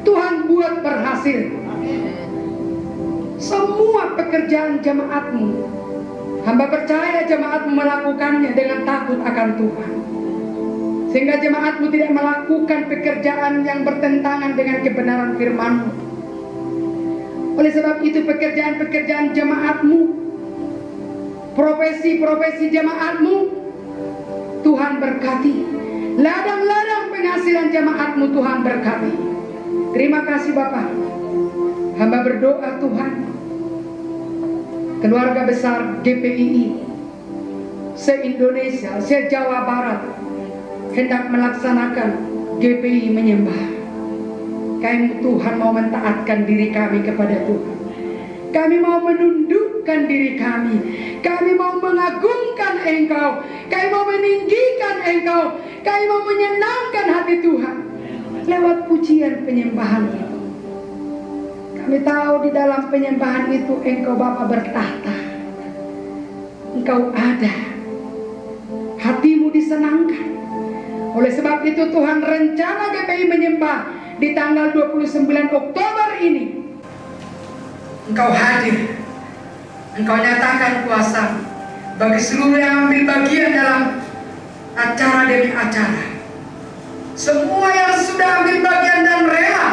Tuhan buat berhasil. Semua pekerjaan jemaat-Mu, hamba percaya jemaat-Mu melakukannya dengan takut akan Tuhan, sehingga jemaat-Mu tidak melakukan pekerjaan yang bertentangan dengan kebenaran firman-Mu. Oleh sebab itu pekerjaan-pekerjaan jemaat-Mu, profesi-profesi jemaat-Mu, Tuhan berkati. Ladang-ladang penghasilan sidang jemaat-Mu Tuhan berkati. Terima kasih Bapa. Hamba berdoa Tuhan, keluarga besar GPII se-Indonesia, se-Jawa Barat hendak melaksanakan GPI menyembah. Kami Tuhan mau mentaatkan diri kami kepada Tuhan. Kami mau menundukkan diri kami. Kami mau mengagungkan Engkau. Kami mau meninggikan Engkau. Kami mau menyenangkan hati Tuhan lewat pujian penyembahan itu. Kami tahu di dalam penyembahan itu Engkau Bapa bertahta. Engkau ada. Hatimu disenangkan. Oleh sebab itu Tuhan, rencana GPI menyembah di tanggal 29 Oktober ini, Engkau hadir. Engkau nyatakan kuasa bagi seluruh yang ambil bagian dalam acara demi acara. Semua yang sudah ambil bagian dan rela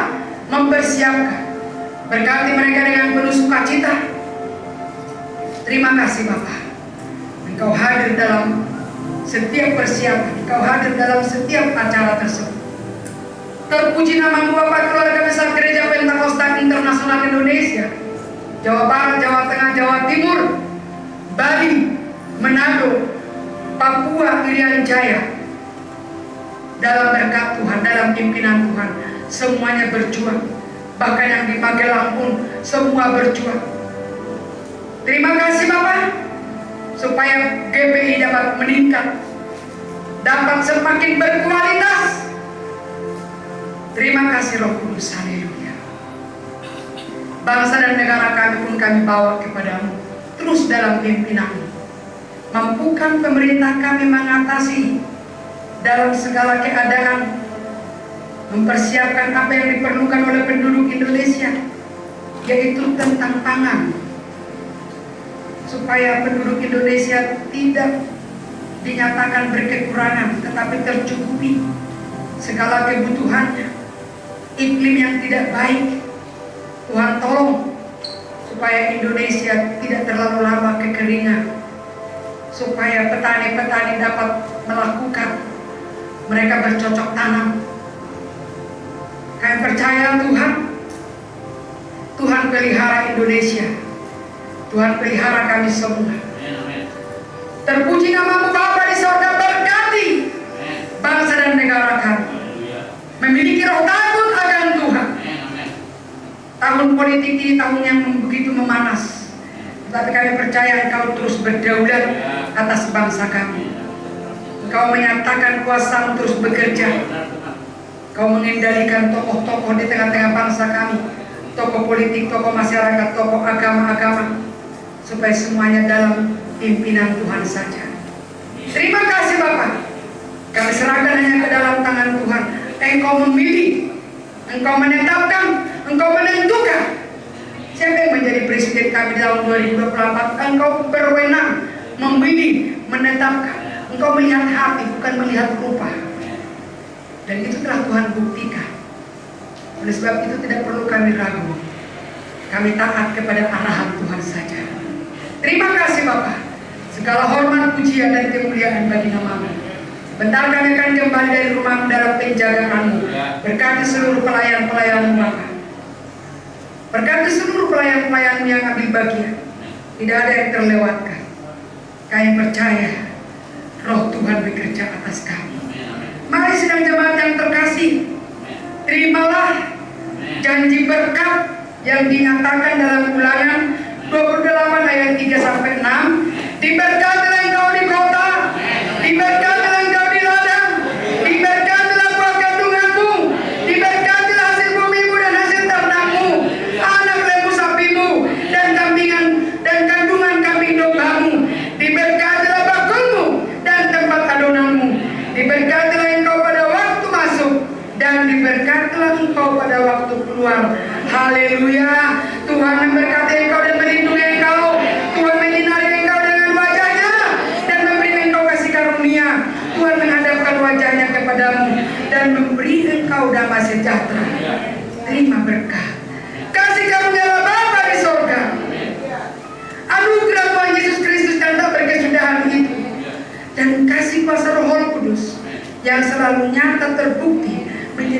mempersiapkan, berkati mereka dengan penuh sukacita. Terima kasih Bapa. Engkau hadir dalam setiap persiapan. Engkau hadir dalam setiap acara tersebut. Terpuji nama-Mu Bapa, keluarga besar Gereja Pentakosta Internasional Indonesia, Jawa Barat, Jawa Tengah, Jawa Timur, Bali, Manado, Papua, Irian Jaya. Dalam berkat Tuhan, dalam pimpinan Tuhan, semuanya berjuang. Bahkan yang di Magelang pun semua berjuang. Terima kasih Bapak, supaya GPI dapat meningkat, dapat semakin berkualitas. Terima kasih Roh Kudus, haleluya. Bangsa dan negara kami pun kami bawa kepadamu, terus dalam pimpinan-Mu. Mampukan pemerintah kami mengatasi dalam segala keadaan, mempersiapkan apa yang diperlukan oleh penduduk Indonesia, yaitu tentang pangan, supaya penduduk Indonesia tidak dinyatakan berkekurangan, tetapi tercukupi segala kebutuhannya. Iklim yang tidak baik, Tuhan tolong supaya Indonesia tidak terlalu lama kekeringan, supaya petani-petani dapat melakukan, mereka bercocok tanam. Kami percaya Tuhan, Tuhan pelihara Indonesia, Tuhan pelihara kami semua. Terpuji nama-Mu Bapa di sorga, berkati bangsa dan negara kami, memiliki roh takut akan Tuhan. Tahun politik ini tahun yang begitu memanas, tetapi kami percaya Engkau terus berdaulat atas bangsa kami. Engkau menyatakan kuasa terus bekerja. Engkau mengendalikan tokoh-tokoh di tengah-tengah bangsa kami, tokoh politik, tokoh masyarakat, tokoh agama-agama, supaya semuanya dalam pimpinan Tuhan saja. Terima kasih Bapak. Kami serahkan hanya ke dalam tangan Tuhan. Engkau memilih, Engkau menetapkan, Engkau menentukan siapa yang menjadi presiden kami di tahun 2024. Engkau berwenang memilih, menetapkan. Engkau melihat hati, bukan melihat rupa. Dan itu telah Tuhan buktikan. Oleh sebab itu tidak perlu kami ragu. Kami taat kepada arahan Tuhan saja. Terima kasih Bapak. Segala hormat, pujian dan kemuliaan bagi nama-Mu. Bentar kami akan kembali dari rumah dalam penjagaan-Mu. Berkati seluruh pelayan-pelayan-Mu Bapa. Berkati seluruh pelayan-pelayan-Mu yang ambil bagian. Tidak ada yang terlewatkan. Kami percaya Roh Tuhan bekerja atas kami. Mari sidang jemaat yang terkasih, terimalah janji berkat yang dinyatakan dalam Ulangan 28 ayat 3-6. Diberkatilah engkau di kota, diberkatilah engkau di ladang, diberkatilah buah kandunganmu, diberkatilah hasil bumimu dan hasil ternakmu, anak lembu sapimu dan kambingan dan kandungan kambing dombamu, diberkatilah bakulmu dan tempat adonanmu, diberkatilah engkau pada waktu masuk dan diberkatilah engkau pada waktu keluar. Haleluya. Tuhan memberkati engkau dan melindungi engkau. Tuhan menyinari engkau dengan wajahnya dan memberi engkau kasih karunia. Tuhan menghadapkan wajahnya kepadamu dan memberi engkau damai sejahtera. Terima berkat. Kasih karunia Bapa di sorga, anugerah Tuhan Yesus Kristus yang tak berkesudahan itu, dan kasih kuasa Roh Kudus yang selalu nyata terbukti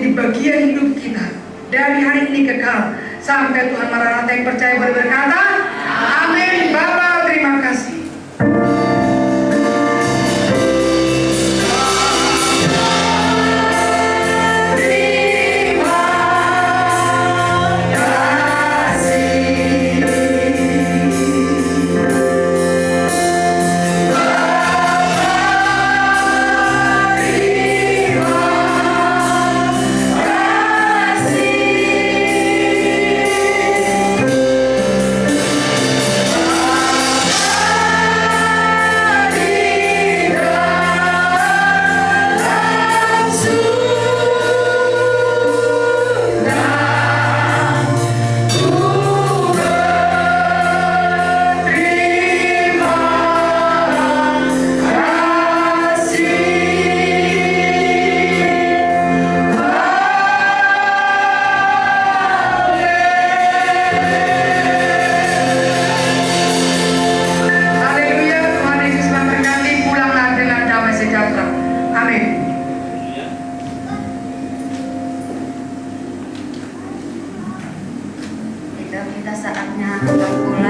menjadi bagian hidup kita dari hari ini kekal sampai Tuhan Maranatha yang percaya boleh berkata, amin. Bapa, terima kasih. Kita saatnya pulang.